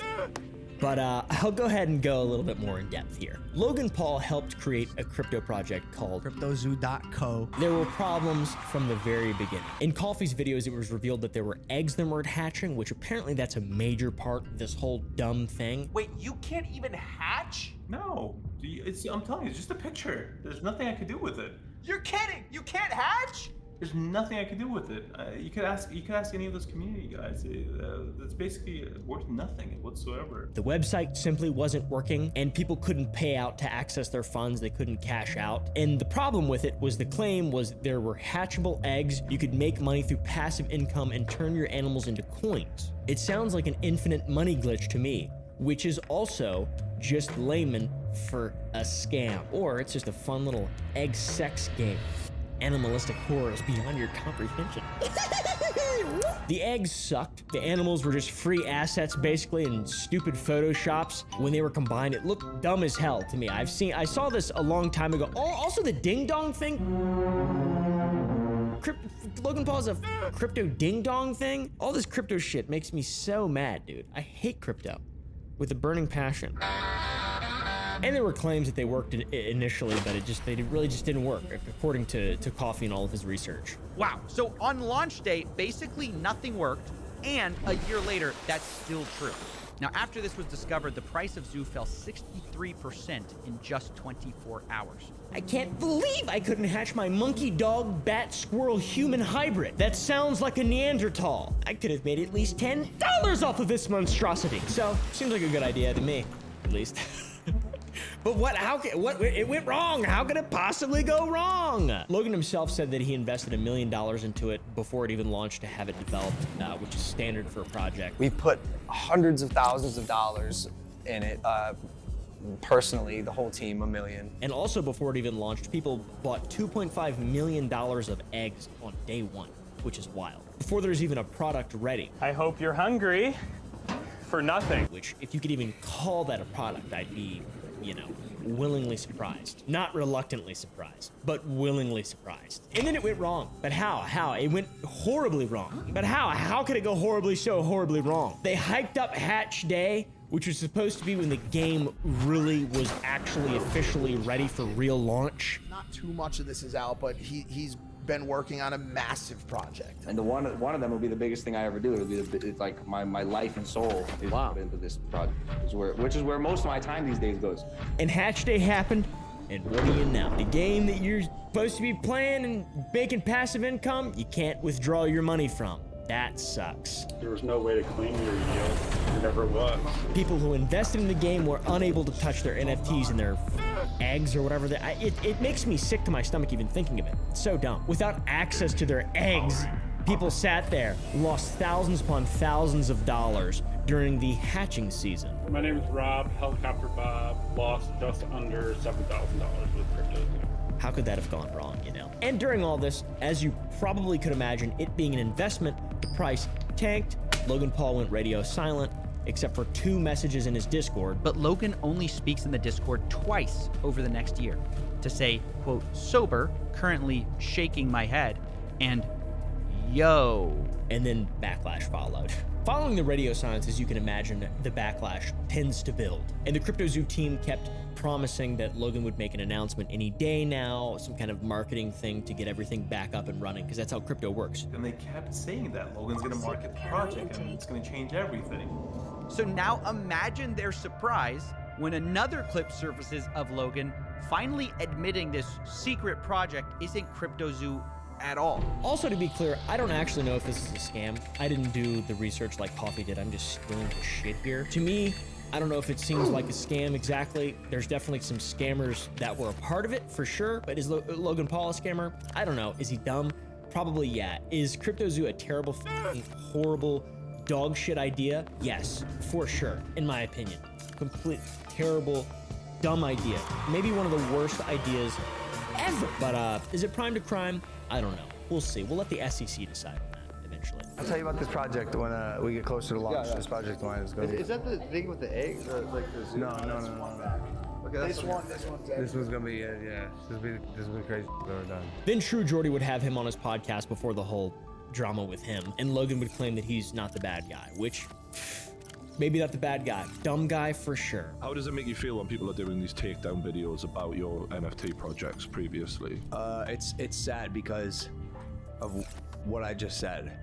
S6: but I'll go ahead and go a little bit more in depth here. Logan Paul helped create a crypto project called
S19: CryptoZoo.co.
S6: There were problems from the very beginning. In Coffee's videos, it was revealed that there were eggs that weren't hatching, which apparently that's a major part of this whole dumb thing.
S20: Wait, you can't even hatch?
S2: No, I'm telling you, it's just a picture. There's nothing I could do with it.
S20: You're kidding! You can't hatch?
S2: There's nothing I could do with it. You could ask any of those community guys. It's basically worth nothing whatsoever.
S6: The website simply wasn't working, and people couldn't pay out to access their funds. They couldn't cash out. And the problem with it was the claim was there were hatchable eggs. You could make money through passive income and turn your animals into coins. It sounds like an infinite money glitch to me, which is also just layman for a scam. Or it's just a fun little egg sex game. Animalistic horrors beyond your comprehension. The eggs sucked. The animals were just free assets basically in stupid photoshops. When they were combined, it looked dumb as hell to me. I saw this a long time ago. Oh, also the ding dong thing. Logan Paul has a crypto ding dong thing. All this crypto shit makes me so mad, dude. I hate crypto with a burning passion. And there were claims that they worked initially, but they really just didn't work, according to Coffee and all of his research.
S20: Wow, so on launch day, basically nothing worked, and a year later, that's still true. Now, after this was discovered, the price of Zoo fell 63% in just 24 hours.
S6: I can't believe I couldn't hatch my monkey, dog, bat, squirrel, human hybrid. That sounds like a Neanderthal. I could have made at least $10 off of this monstrosity. So, seems like a good idea to me, at least. But it went wrong. How could it possibly go wrong? Logan himself said that he invested $1 million into it before it even launched to have it developed, which is standard for a project.
S3: We've put hundreds of thousands of dollars in it. Personally, the whole team, $1 million.
S6: And also before it even launched, people bought $2.5 million of eggs on day one, which is wild. Before there's even a product ready.
S11: I hope you're hungry for nothing.
S6: Which, if you could even call that a product, I'd be, you know, willingly surprised. Not reluctantly surprised, but willingly surprised. And then it went wrong. But how? How? It went horribly wrong. But how? How could it go so horribly wrong? They hyped up Hatch Day, which was supposed to be when the game really was actually officially ready for real launch.
S5: Not too much of this is out, but he's been working on a massive project.
S7: And one of them will be the biggest thing I ever do. It's like my life and soul is put into this project, which is where most of my time these days goes.
S6: And Hatch Day happened, and what do you know? The game that you're supposed to be playing and making passive income, you can't withdraw your money from. That sucks.
S22: There was no way to claim your yield. It never was.
S6: People who invested in the game were unable to touch their NFTs and their eggs or whatever. It makes me sick to my stomach even thinking of it. It's so dumb. Without access to their eggs, people sat there, lost thousands upon thousands of dollars during the hatching season.
S22: My name is Rob, Helicopter Bob, lost just under $7,000 with CryptoZoo.
S6: How could that have gone wrong, you know? And during all this, as you probably could imagine, it being an investment, the price tanked. Logan Paul went radio silent, except for 2 messages in his Discord.
S20: But Logan only speaks in the Discord twice over the next year to say, quote, sober, currently shaking my head, and yo.
S6: And then backlash followed. Following the radio silence, as you can imagine, the backlash tends to build. And the CryptoZoo team kept promising that Logan would make an announcement any day now, some kind of marketing thing to get everything back up and running, because that's how crypto works.
S2: And they kept saying that Logan's gonna market the project and it's gonna change everything.
S20: So now imagine their surprise when another clip surfaces of Logan finally admitting this secret project isn't CryptoZoo at all.
S6: Also, to be clear, I don't actually know if this is a scam. I didn't do the research like Coffee did. I'm just spilling the shit here. To me, I don't know if it seems like a scam exactly. There's definitely some scammers that were a part of it for sure, but is Logan Paul a scammer? I don't know. Is he dumb? Probably, yeah. Is CryptoZoo a terrible, horrible, dog shit idea? Yes, for sure, in my opinion. Complete, terrible, dumb idea. Maybe one of the worst ideas ever. But is it prime to crime? I don't know. We'll see. We'll let the SEC decide on that eventually.
S3: I'll tell you about this project when we get closer to launch. This project line is going to be...
S8: Is that the thing with the eggs? Or like the zoo?
S3: No. Okay,
S8: this one's
S3: gonna be yeah. This will be crazy. We're done.
S6: Then True Jordy would have him on his podcast before the whole drama with him, and Logan would claim that he's not the bad guy, which maybe not the bad guy, dumb guy for sure.
S9: How does it make you feel when people are doing these takedown videos about your NFT projects previously?
S3: It's sad because of what I just said.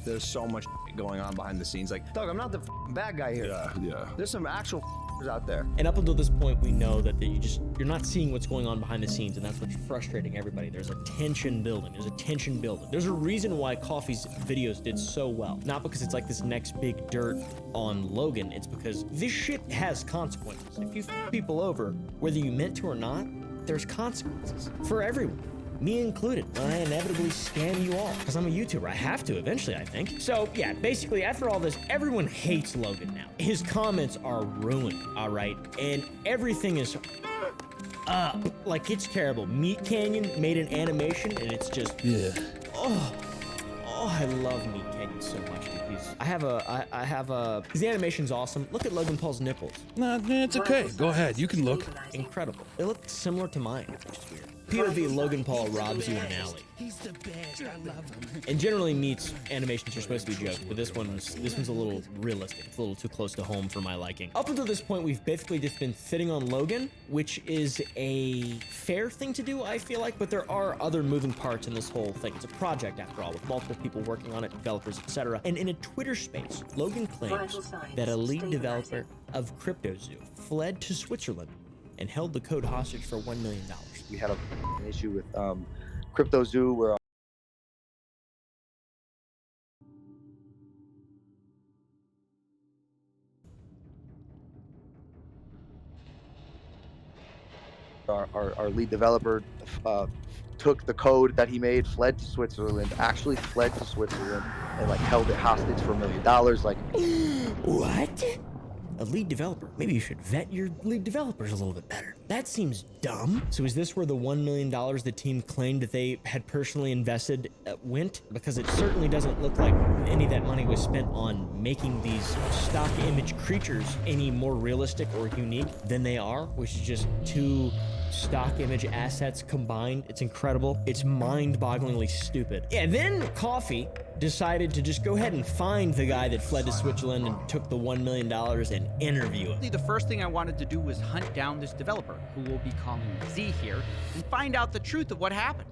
S3: There's so much going on behind the scenes. Like, Doug, I'm not the bad guy here.
S9: Yeah.
S3: There's some actual out there.
S6: And up until this point, we know that you're not seeing what's going on behind the scenes, and that's what's frustrating everybody. There's a tension building. There's a reason why Coffee's videos did so well. Not because it's like this next big dirt on Logan. It's because this shit has consequences. If you f people over, whether you meant to or not, there's consequences for everyone. Me included, when I inevitably scam you all. Because I'm a YouTuber, I have to eventually, I think. So yeah, basically after all this, everyone hates Logan now. His comments are ruined, all right? And everything is like it's terrible. Meat Canyon made an animation and it's just, oh, I love Meat Canyon so much, dude. His animation's awesome. Look at Logan Paul's nipples.
S10: Nah, it's okay. Go ahead, you can look.
S6: Incredible. They look similar to mine, which is weird. POV Logan Paul robs you in an alley.
S17: He's the best. I love him.
S6: And generally Meat's animations are supposed to be jokes, but this one's a little realistic. It's a little too close to home for my liking. Up until this point, we've basically just been sitting on Logan, which is a fair thing to do, I feel like, but there are other moving parts in this whole thing. It's a project after all, with multiple people working on it, developers, etc. And in a Twitter space, Logan claims that a lead developer of CryptoZoo fled to Switzerland and held the code hostage for $1 million.
S8: We had an issue with CryptoZoo where our lead developer took the code that he made, fled to Switzerland, and like held it hostage for $1 million. Like,
S6: what? A lead developer? Maybe you should vet your lead developers a little bit better. That seems dumb. So is this where the $1 million the team claimed that they had personally invested went? Because it certainly doesn't look like any of that money was spent on making these stock image creatures any more realistic or unique than they are, which is just two stock image assets combined. It's incredible. It's mind-bogglingly stupid. Yeah, then Coffee decided to just go ahead and find the guy that fled to Switzerland and took the $1 million and interview him.
S20: The first thing I wanted to do was hunt down this developer, who we'll be calling Z here, and find out the truth of what happened.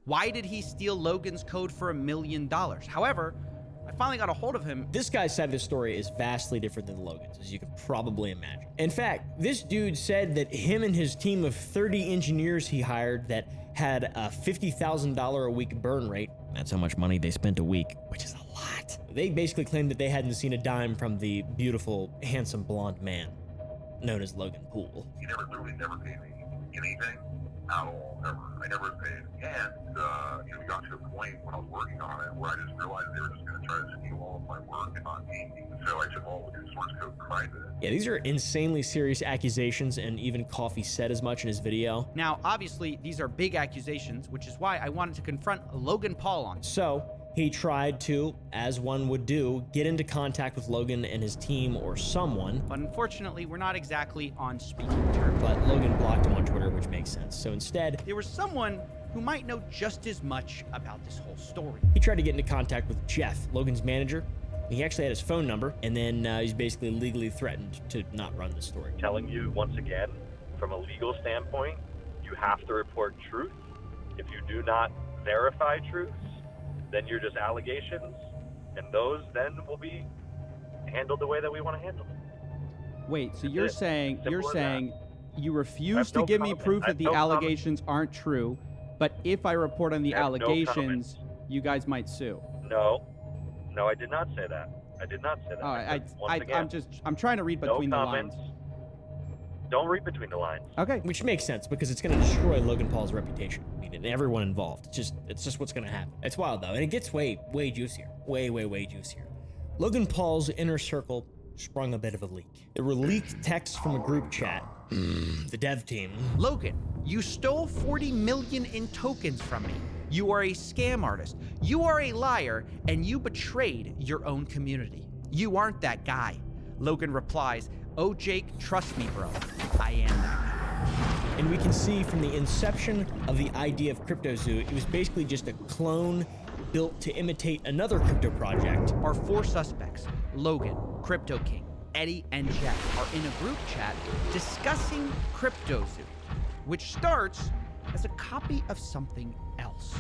S20: Why did he steal Logan's code for $1 million? However, I finally got a hold of him.
S6: This guy's side of the story is vastly different than Logan's, as you can probably imagine. In fact, this dude said that him and his team of 30 engineers he hired that had a $50,000 a week burn rate. That's how much money they spent a week, which is a lot. They basically claimed that they hadn't seen a dime from the beautiful, handsome blonde man known as Logan Paul.
S12: He never paid me anything at all, ever. I never paid. And, we got to a point when I was working on it where I just realized they were just going to try to steal all of my work and not me. So I took all the source code private.
S6: Yeah, these are insanely serious accusations, and even Coffee said as much in his video.
S20: Now, obviously, these are big accusations, which is why I wanted to confront Logan Paul on.
S6: So he tried to, as one would do, get into contact with Logan and his team or someone.
S20: But unfortunately, we're not exactly on speaking terms.
S6: But Logan blocked him on Twitter, which makes sense. So instead,
S20: there was someone who might know just as much about this whole story.
S6: He tried to get into contact with Jeff, Logan's manager. He actually had his phone number, and then he's basically legally threatened to not run the story.
S14: Telling you, once again, from a legal standpoint, you have to report truth. If you do not verify truths, then you're just allegations, and those then will be handled the way that we want to handle them.
S18: Wait, so you're saying you refuse to give me proof that the allegations aren't true, but if I report on the allegations, you guys might sue?
S14: No, I did not say that. I did not say that.
S20: All
S14: I
S20: right,
S14: said, once again,
S20: I'm trying to read between
S14: no
S20: the
S14: comments.
S20: lines.
S14: Don't read between the lines.
S20: Okay.
S6: Which makes sense because it's going to destroy Logan Paul's reputation. I mean, and everyone involved. It's just what's going to happen. It's wild though, and it gets way juicier. Way juicier. Logan Paul's inner circle sprung a bit of a leak. There were leaked texts from a group chat. The dev team.
S20: Logan, you stole 40 million in tokens from me. You are a scam artist. You are a liar, and you betrayed your own community. You aren't that guy. Logan replies, "Oh, Jake, trust me, bro. I am that guy."
S6: And we can see from the inception of the idea of CryptoZoo, it was basically just a clone built to imitate another crypto project.
S20: Our 4 suspects, Logan, Crypto King, Eddie, and Jeff, are in a group chat discussing CryptoZoo, which starts as a copy of something else.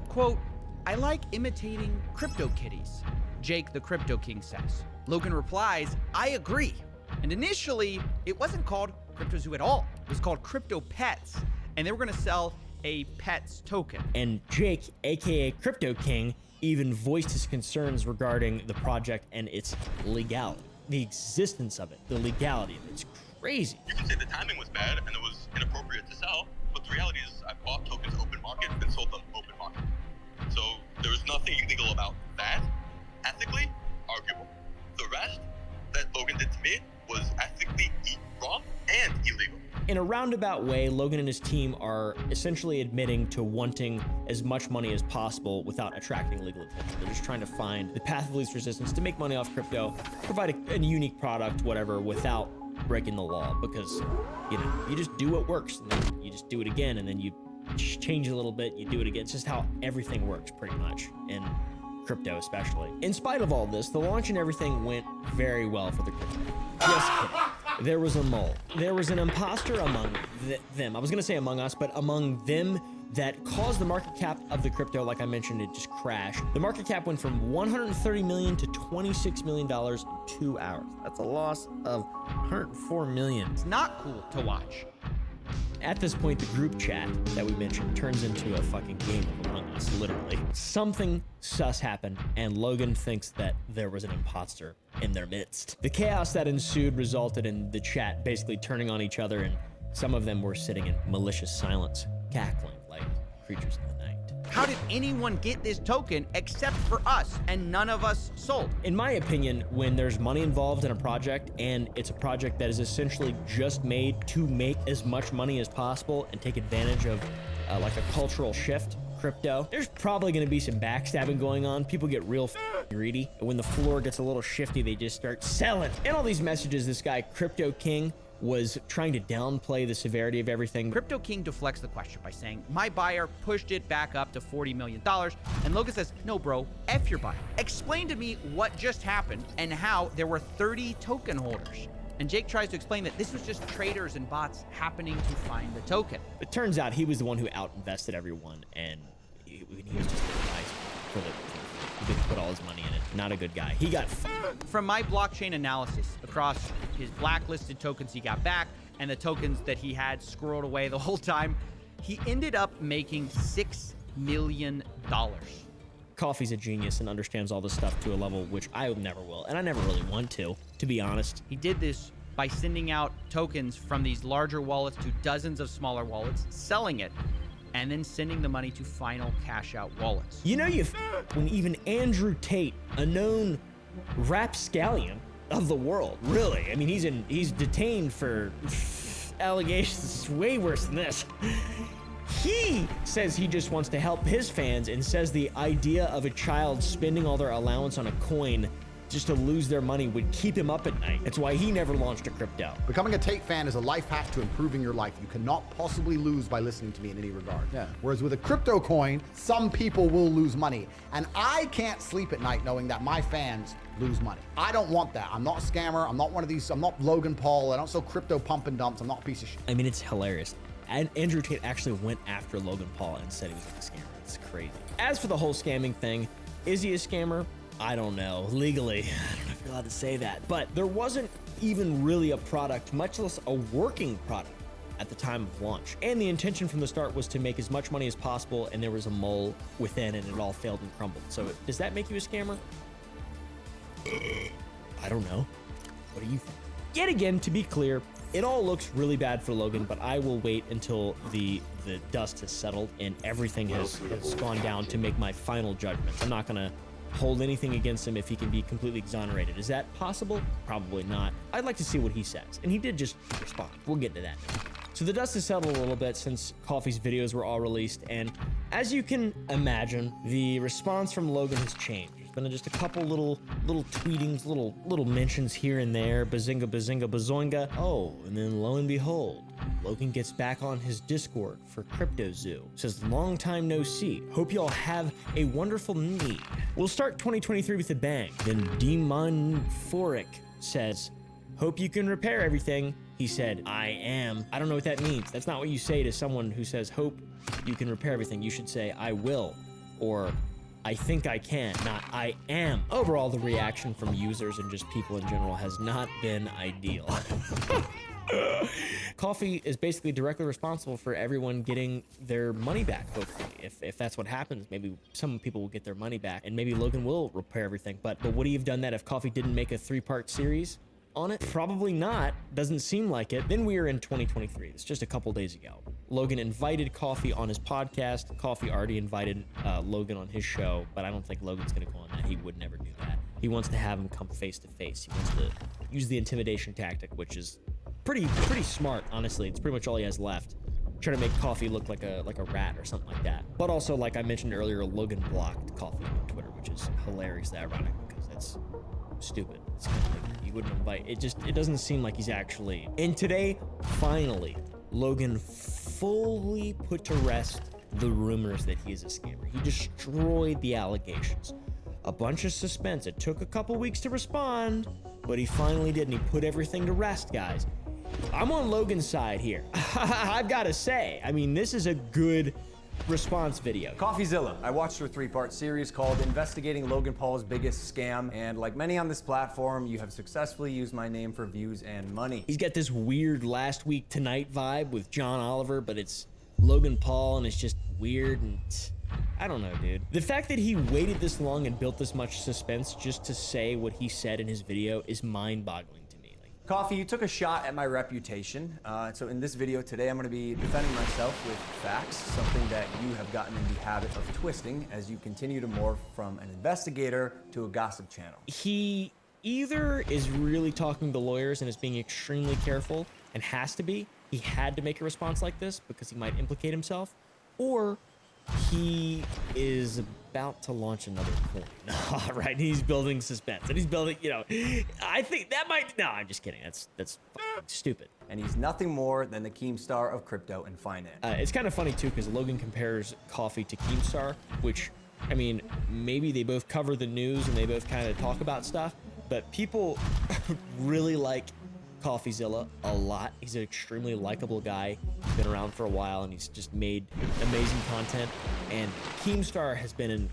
S20: Quote, "I like imitating crypto kitties," Jake the Crypto King says. Logan replies, "I agree." And initially, it wasn't called CryptoZoo at all. It was called Crypto Pets, and they were gonna sell a Pets token.
S6: And Jake, aka Crypto King, even voiced his concerns regarding the project and its legality. The existence of it, the legality of it. It's crazy.
S4: You can say the timing was bad and it was inappropriate to sell, but the reality is I bought tokens open market and sold them open market. So there was nothing illegal about that. Ethically, arguable. The rest that Logan did to me was ethically wrong and illegal.
S6: In a roundabout way, Logan and his team are essentially admitting to wanting as much money as possible without attracting legal attention. They're just trying to find the path of least resistance to make money off crypto, provide a unique product, whatever, without breaking the law. Because, you know, you just do what works, and then you just do it again, and then you just change it a little bit, you do it again. It's just how everything works, pretty much, in crypto especially. In spite of all this, the launch and everything went very well for the crypto. Just kidding. There was a mole. There was an imposter among them. I was gonna say among us, but among them that caused the market cap of the crypto, like I mentioned, it just crashed. The market cap went from $130 million to $26 million in 2 hours. That's a loss of $104 million.
S20: It's not cool to watch.
S6: At this point, the group chat that we mentioned turns into a fucking game of Among Us, literally. Something sus happened, and Logan thinks that there was an imposter in their midst. The chaos that ensued resulted in the chat basically turning on each other, and some of them were sitting in malicious silence, cackling like creatures in the night.
S20: How did anyone get this token except for us, and none of us sold?
S6: In my opinion, when there's money involved in a project and it's a project that is essentially just made to make as much money as possible and take advantage of like a cultural shift, crypto, there's probably going to be some backstabbing going on. People get real greedy, and when the floor gets a little shifty, they just start selling. And all these messages, this guy Crypto King was trying to downplay the severity of everything.
S20: Crypto King deflects the question by saying, "My buyer pushed it back up to $40 million. And Logan says, "No, bro, F your buyer. Explain to me what just happened and how there were 30 token holders." And Jake tries to explain that this was just traders and bots happening to find the token.
S6: It turns out he was the one who out-invested everyone, and he was just a nice for the he didn't put all his money in it. Not a good guy. He got
S20: From my blockchain analysis across his blacklisted tokens he got back and the tokens that he had squirreled away the whole time, he ended up making $6 million.
S6: Coffee's a genius and understands all this stuff to a level which I never will, and I never really want to be honest.
S20: He did this by sending out tokens from these larger wallets to dozens of smaller wallets, selling it, and then sending the money to final cash out wallets.
S6: You know when even Andrew Tate, a known rapscallion of the world, really, I mean, he's detained for allegations way worse than this. He says he just wants to help his fans and says the idea of a child spending all their allowance on a coin just to lose their money would keep him up at night. That's why he never launched a crypto.
S13: Becoming a Tate fan is a life hack to improving your life. You cannot possibly lose by listening to me in any regard. Yeah. Whereas with a crypto coin, some people will lose money. And I can't sleep at night knowing that my fans lose money. I don't want that. I'm not a scammer. I'm not one of these. I'm not Logan Paul. I don't sell crypto pump and dumps. I'm not a piece of shit.
S6: I mean, it's hilarious. And Andrew Tate actually went after Logan Paul and said he was a scammer. It's crazy. As for the whole scamming thing, is he a scammer? I don't know. Legally, I don't know if you're allowed to say that. But there wasn't even really a product, much less a working product, at the time of launch. And the intention from the start was to make as much money as possible, and there was a mole within, and it all failed and crumbled. So does that make you a scammer? I don't know. What do you think? Yet again, to be clear, it all looks really bad for Logan, but I will wait until the dust has settled and everything has gone down to make my final judgments. I'm not gonna hold anything against him if he can be completely exonerated. Is that possible? Probably not. I'd like to see what he says. And he did just respond. We'll get to that. So the dust has settled a little bit since Coffee's videos were all released, and as you can imagine, the response from Logan has changed. There's been just a couple little tweetings, little mentions here and there, bazinga, bazoinga. Oh, and then lo and behold, Logan gets back on his Discord for Crypto Zoo. Says, long time no see. Hope y'all have a wonderful need. We'll start 2023 with a bang. Then Demonphoric says, hope you can repair everything. He said, I am. I don't know what that means. That's not what you say to someone who says, hope you can repair everything. You should say, I will, or I think I can, not I am. Overall, the reaction from users and just people in general has not been ideal. Coffee is basically directly responsible for everyone getting their money back, hopefully. If that's what happens, maybe some people will get their money back, and maybe Logan will repair everything. But would he have done that if Coffee didn't make a 3-part series on it? Probably not. Doesn't seem like it. Then we are in 2023. It's just a couple days ago. Logan invited Coffee on his podcast. Coffee already invited Logan on his show, but I don't think Logan's gonna go on that. He would never do that. He wants to have him come face to face. He wants to use the intimidation tactic, which is pretty smart, honestly. It's pretty much all he has left. Try to make Coffee look like a rat or something like that. But also, like I mentioned earlier, Logan blocked Coffee on Twitter, which is hilariously ironic because that's stupid. It's kind of like he wouldn't invite. It doesn't seem like he's actually. And today, finally, Logan fully put to rest the rumors that he is a scammer. He destroyed the allegations. A bunch of suspense. It took a couple weeks to respond, but he finally did, and he put everything to rest, guys. I'm on Logan's side here. I've got to say, I mean, this is a good response video.
S15: CoffeeZilla. I watched your 3-part series called Investigating Logan Paul's Biggest Scam, and like many on this platform, you have successfully used my name for views and money.
S6: He's got this weird Last Week Tonight vibe with John Oliver, but it's Logan Paul, and it's just weird, and I don't know, dude. The fact that he waited this long and built this much suspense just to say what he said in his video is mind-boggling to me.
S15: Coffee, you took a shot at my reputation. So in this video today, I'm going to be defending myself with facts, something that you have gotten in the habit of twisting as you continue to morph from an investigator to a gossip channel.
S6: He either is really talking to lawyers and is being extremely careful and has to be. He had to make a response like this because he might implicate himself, or he is about to launch another coin. Right? He's building suspense, and he's building, you know, I think that might, no, I'm just kidding. That's stupid.
S15: And he's nothing more than the Keemstar of crypto and finance.
S6: It's kind of funny too, because Logan compares Coffee to Keemstar, which, I mean, maybe they both cover the news and they both kind of talk about stuff, but people really like CoffeeZilla a lot. He's an extremely likable guy. He's been around for a while and he's just made amazing content. And Keemstar has been in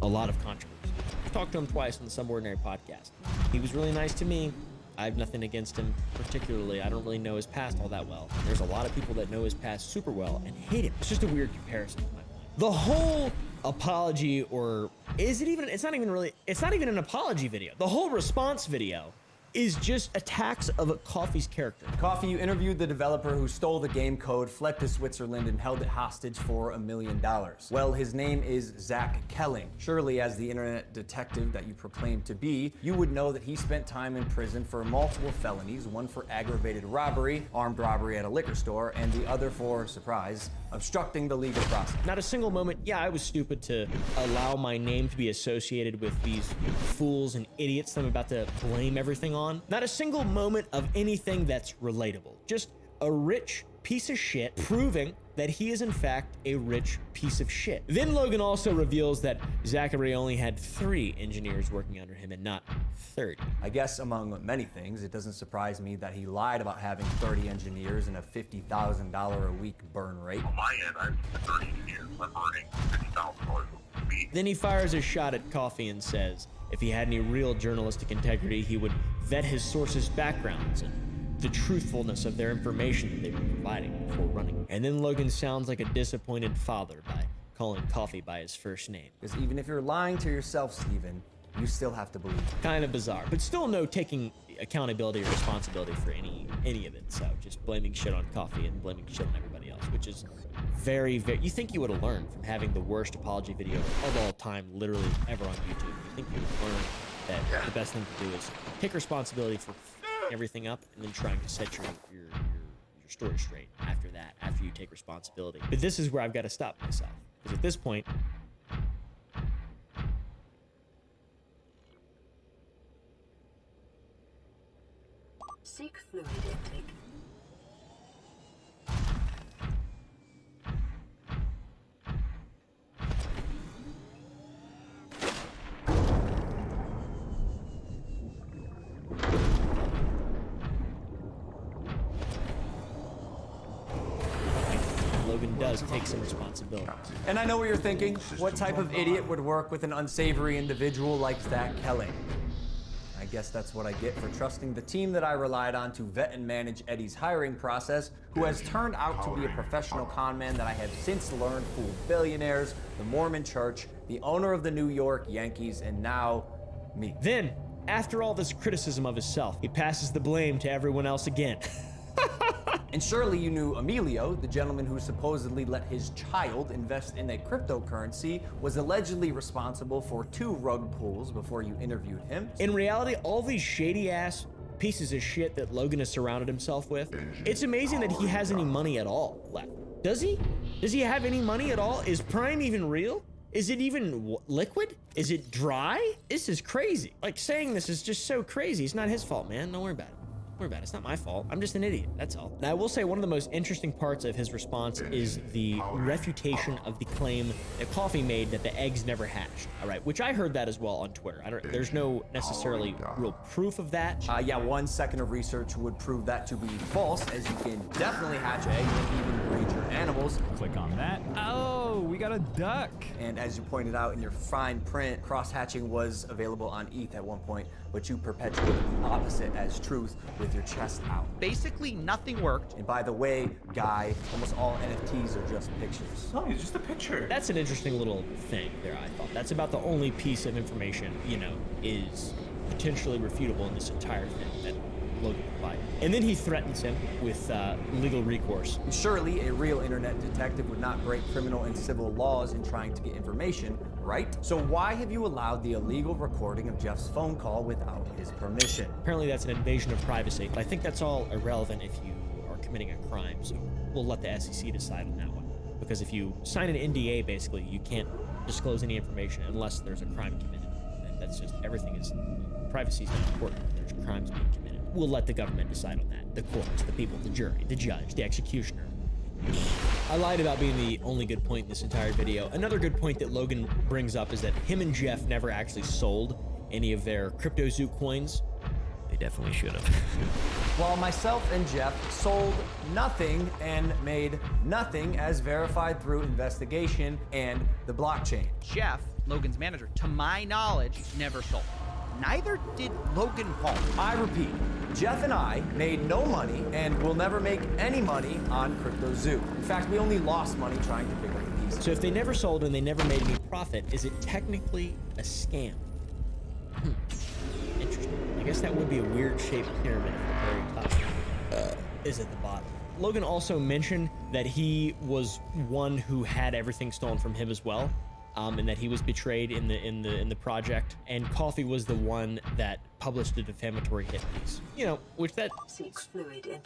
S6: a lot of controversy. I've talked to him twice on the Some Ordinary podcast. He was really nice to me. I have nothing against him particularly. I don't really know his past all that well. There's a lot of people that know his past super well and hate him. It's just a weird comparison in my mind. The whole apology, or is it even, it's not even an apology video. The whole response video is just attacks of Coffee's character.
S15: Coffee, you interviewed the developer who stole the game code, fled to Switzerland, and held it hostage for $1 million. Well, his name is Zach Kelling. Surely, as the internet detective that you proclaim to be, you would know that he spent time in prison for multiple felonies, one for aggravated robbery, armed robbery at a liquor store, and the other for, surprise, obstructing the legal process.
S6: Not a single moment, yeah, I was stupid to allow my name to be associated with these fools and idiots that I'm about to blame everything on. Not a single moment of anything that's relatable. Just a rich piece of shit proving that he is in fact a rich piece of shit. Then Logan also reveals that Zachary only had 3 engineers working under him and not 30.
S15: I guess among many things, it doesn't surprise me that he lied about having 30 engineers and a $50,000 a week burn rate.
S12: On my end, I have 30 engineers. I'm earning $50,000 a week.
S6: Then he fires a shot at Coffee and says if he had any real journalistic integrity, he would vet his sources' backgrounds and the truthfulness of their information that they've been providing before running. And then Logan sounds like a disappointed father by calling Coffee by his first name.
S15: Because even if you're lying to yourself, Steven, you still have to believe it.
S6: Kind of bizarre, but still no taking accountability or responsibility for any of it. So just blaming shit on Coffee and blaming shit on everybody else, which is very, very, you think you would have learned from having the worst apology video of all time literally ever on YouTube. You think you would have learned that the best thing to do is take responsibility for everything up and then trying to set your story straight after that, after you take responsibility. But this is where I've got to stop myself, because at this point,
S1: Seek fluid intake.
S6: Logan does take some responsibility.
S15: And I know what you're thinking. What type of idiot would work with an unsavory individual like Zach Kelling? I guess that's what I get for trusting the team that I relied on to vet and manage Eddie's hiring process, who has turned out to be a professional con man that I have since learned fooled billionaires, the Mormon Church, the owner of the New York Yankees, and now me.
S6: Then, after all this criticism of himself, he passes the blame to everyone else again.
S15: And surely you knew Emilio, the gentleman who supposedly let his child invest in a cryptocurrency, was allegedly responsible for 2 rug pulls before you interviewed him.
S6: In reality, all these shady ass pieces of shit that Logan has surrounded himself with, it's amazing that he has any money at all left. Does he? Does he have any money at all? Is Prime even real? Is it even liquid? Is it dry? This is crazy. Like, saying this is just so crazy. It's not his fault, man. Don't worry about it. It's not my fault. I'm just an idiot. That's all. Now, I will say one of the most interesting parts of his response is the refutation of the claim that Coffee made that the eggs never hatched. All right, which I heard that as well on Twitter. There's no necessarily real proof of that.
S15: Yeah, 1 second of research would prove that to be false, as you can definitely hatch eggs and even breed your animals.
S18: Click on that. Oh, we got a duck.
S15: And as you pointed out in your fine print, cross-hatching was available on ETH at one point, but you perpetuated the opposite as truth with your chest out.
S20: Basically, nothing worked.
S15: And by the way, Guy, almost all NFTs are just pictures.
S2: No, it's just a picture.
S6: That's an interesting little thing there, I thought. That's about the only piece of information, you know, is potentially refutable in this entire thing that Logan provided. And then he threatens him with legal recourse.
S15: Surely a real internet detective would not break criminal and civil laws in trying to get information, right? So why have you allowed the illegal recording of Jeff's phone call without his permission?
S6: Apparently that's an invasion of privacy, but I think that's all irrelevant if you are committing a crime, so we'll let the SEC decide on that one. Because if you sign an NDA, basically, you can't disclose any information unless there's a crime committed. And that's just, everything is, privacy is not important. There's crimes being committed. We'll let the government decide on that. The courts, the people, the jury, the judge, the executioner. I lied about being the only good point in this entire video. Another good point that Logan brings up is that him and Jeff never actually sold any of their CryptoZoo coins. They definitely should have.
S15: While myself and Jeff sold nothing and made nothing as verified through investigation and the blockchain.
S20: Jeff, Logan's manager, to my knowledge, never sold. Neither did Logan Paul.
S15: I repeat, Jeff and I made no money and will never make any money on CryptoZoo. In fact, we only lost money trying to pick up the pieces.
S6: So if they never sold and they never made any profit, is it technically a scam? Interesting. I guess that would be a weird shaped pyramid at the very top. Is at the bottom. Logan also mentioned that he was one who had everything stolen from him as well. And that he was betrayed in the project, and Coffee was the one that published the defamatory hit piece. You know, which that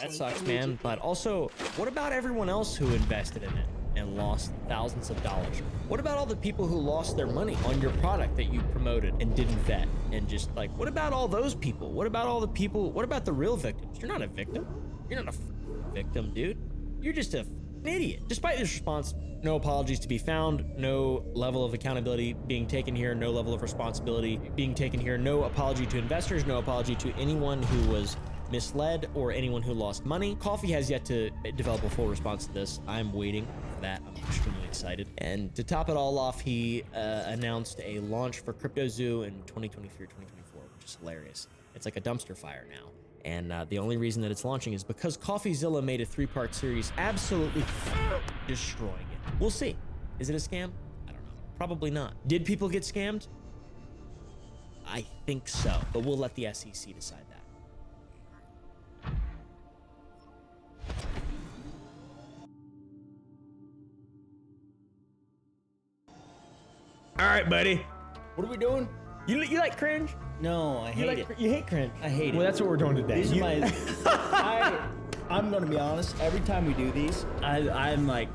S6: sucks, man. But also, what about everyone else who invested in it and lost thousands of dollars? What about all the people who lost their money on your product that you promoted and didn't vet? And just like, what about all those people? What about all the people? What about the real victims? You're not a victim. You're not a victim, dude. You're just an idiot. Despite this response, no apologies to be found, no level of accountability being taken here, no level of responsibility being taken here, no apology to investors, no apology to anyone who was misled or anyone who lost money. Coffee has yet to develop a full response to this. I'm waiting for that. I'm extremely excited. And to top it all off, he announced a launch for CryptoZoo in 2023 or 2024, which is hilarious. It's like a dumpster fire now. And the only reason that it's launching is because CoffeeZilla made a 3-part series absolutely destroying it. We'll see. Is it a scam? I don't know. Probably not. Did people get scammed? I think so, but we'll let the SEC decide that. All right, buddy.
S16: What are we doing?
S6: You like cringe?
S16: No, I hate it.
S6: You hate cringe.
S16: I hate it.
S6: Well, that's what we're doing today.
S16: These are my. I'm gonna be honest. Every time we do these, I'm like,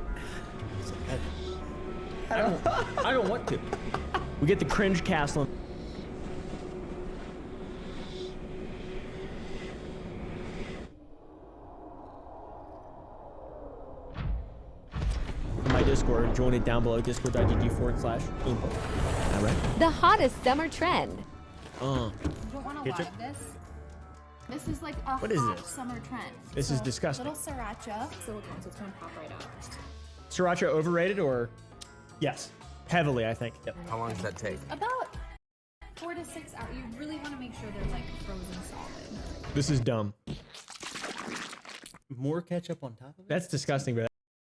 S16: I don't want to.
S6: We get the cringe castle. My Discord, join it down below, discord.gg/info. All right.
S21: The hottest summer trend.
S23: Don't want to lie. This is like a
S6: What is
S23: hot
S6: this?
S23: summer trend.
S6: This is disgusting.
S23: Little sriracha silicone, so it's gonna pop right out.
S6: Sriracha overrated or? Yes. Heavily, I think. Yep.
S3: How long does that take?
S23: About 4 to 6 hours. You really want to make sure they're like frozen solid.
S6: This is dumb.
S16: More ketchup on top of it.
S6: That's disgusting, bro.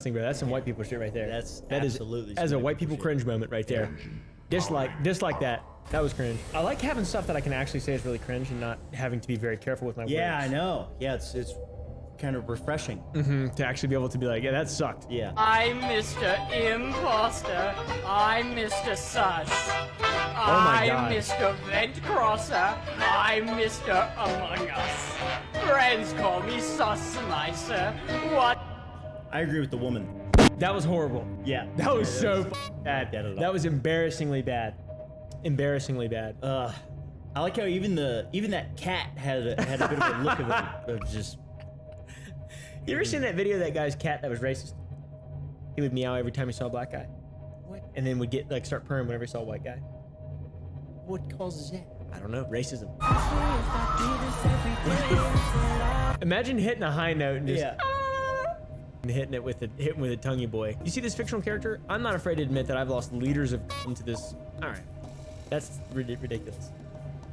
S6: That's some white people shit right there. That is
S16: absolutely
S6: as a
S16: some
S6: white people cringe moment right there. Dislike that. That was cringe. I like having stuff that I can actually say is really cringe and not having to be very careful with my words.
S16: Yeah, I know. Yeah, it's kind of refreshing.
S6: To actually be able to be like, yeah, that sucked.
S16: Yeah.
S24: I'm Mr. Imposter. I'm Mr. Sus.
S6: Oh my God.
S24: I'm Mr. Vent Crosser. I'm Mr. Among Us. Friends call me Sus Slicer. What?
S16: I agree with the woman.
S6: That was horrible.
S16: Yeah.
S6: That was so bad. That was embarrassingly bad. Embarrassingly bad.
S16: I like how even that cat had a bit of a look of just.
S6: You ever seen that video of that guy's cat that was racist? He would meow every time he saw a black guy. What? And then would get start purring whenever he saw a white guy.
S16: What causes that?
S6: I don't know. Racism. Imagine hitting a high note and just and hitting it with a tonguey boy. You see this fictional character? I'm not afraid to admit that I've lost liters of into this. All right, that's ridiculous.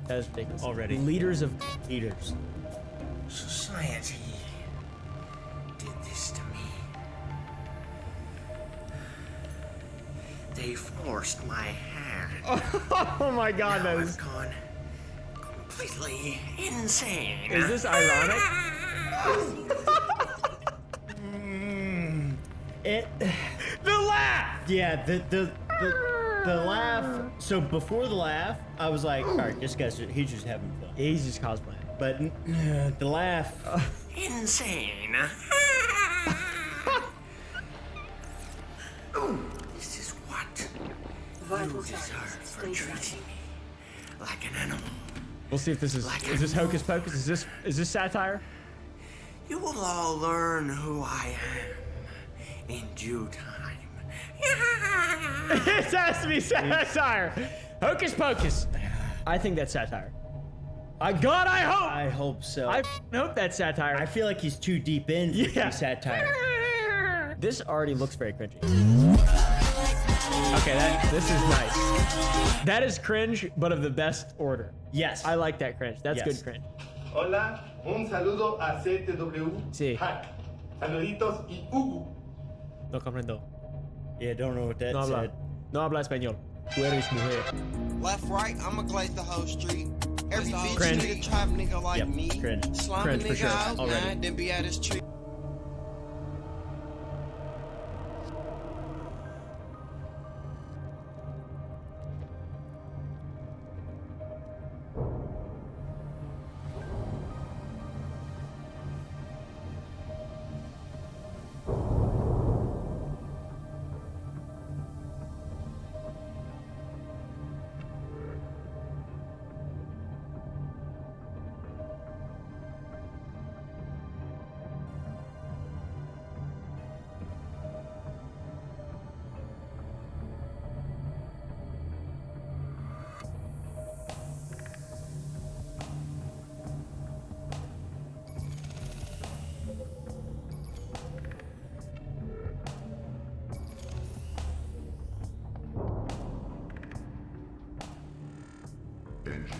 S6: That is ridiculous.
S16: Already.
S6: Liters of
S16: eaters.
S17: Society did this to me. They forced my hand.
S6: Oh my God,
S17: now
S6: that is.
S17: I've gone completely insane.
S6: Is this ironic?
S16: The laugh. Yeah, the laugh. So before the laugh, I was like, all right, this guy's he's just having fun.
S6: He's just cosplaying.
S16: But the laugh.
S17: Insane. This is what you deserve for treating me like an animal.
S6: We'll see if this is this hocus pocus. Is this satire?
S17: You will all learn who I am in due time.
S6: It has to be satire. Hocus pocus. I think that's satire. I hope.
S16: I hope so.
S6: I hope that's satire.
S16: I feel like he's too deep in for it to be satire.
S6: This already looks very cringy. Okay, this is nice. That is cringe, but of the best order.
S16: Yes.
S6: I like that cringe. That's good cringe.
S11: Hola, un saludo a CTW.
S6: Sí.
S11: Hack. Saluditos y
S6: No comprendo.
S16: Yeah, don't know what that
S6: No
S16: said.
S6: habla español. Tú eres mujer.
S17: Left, right, I'ma glaze the whole street. Every bitch
S6: Cringe.
S17: need a trap nigga like me.
S6: Cringe.
S17: Slime
S6: Cringe
S17: a
S6: for
S17: nigga
S6: sure.
S17: out,
S6: Already.
S17: man, then be at his tree.
S12: Engine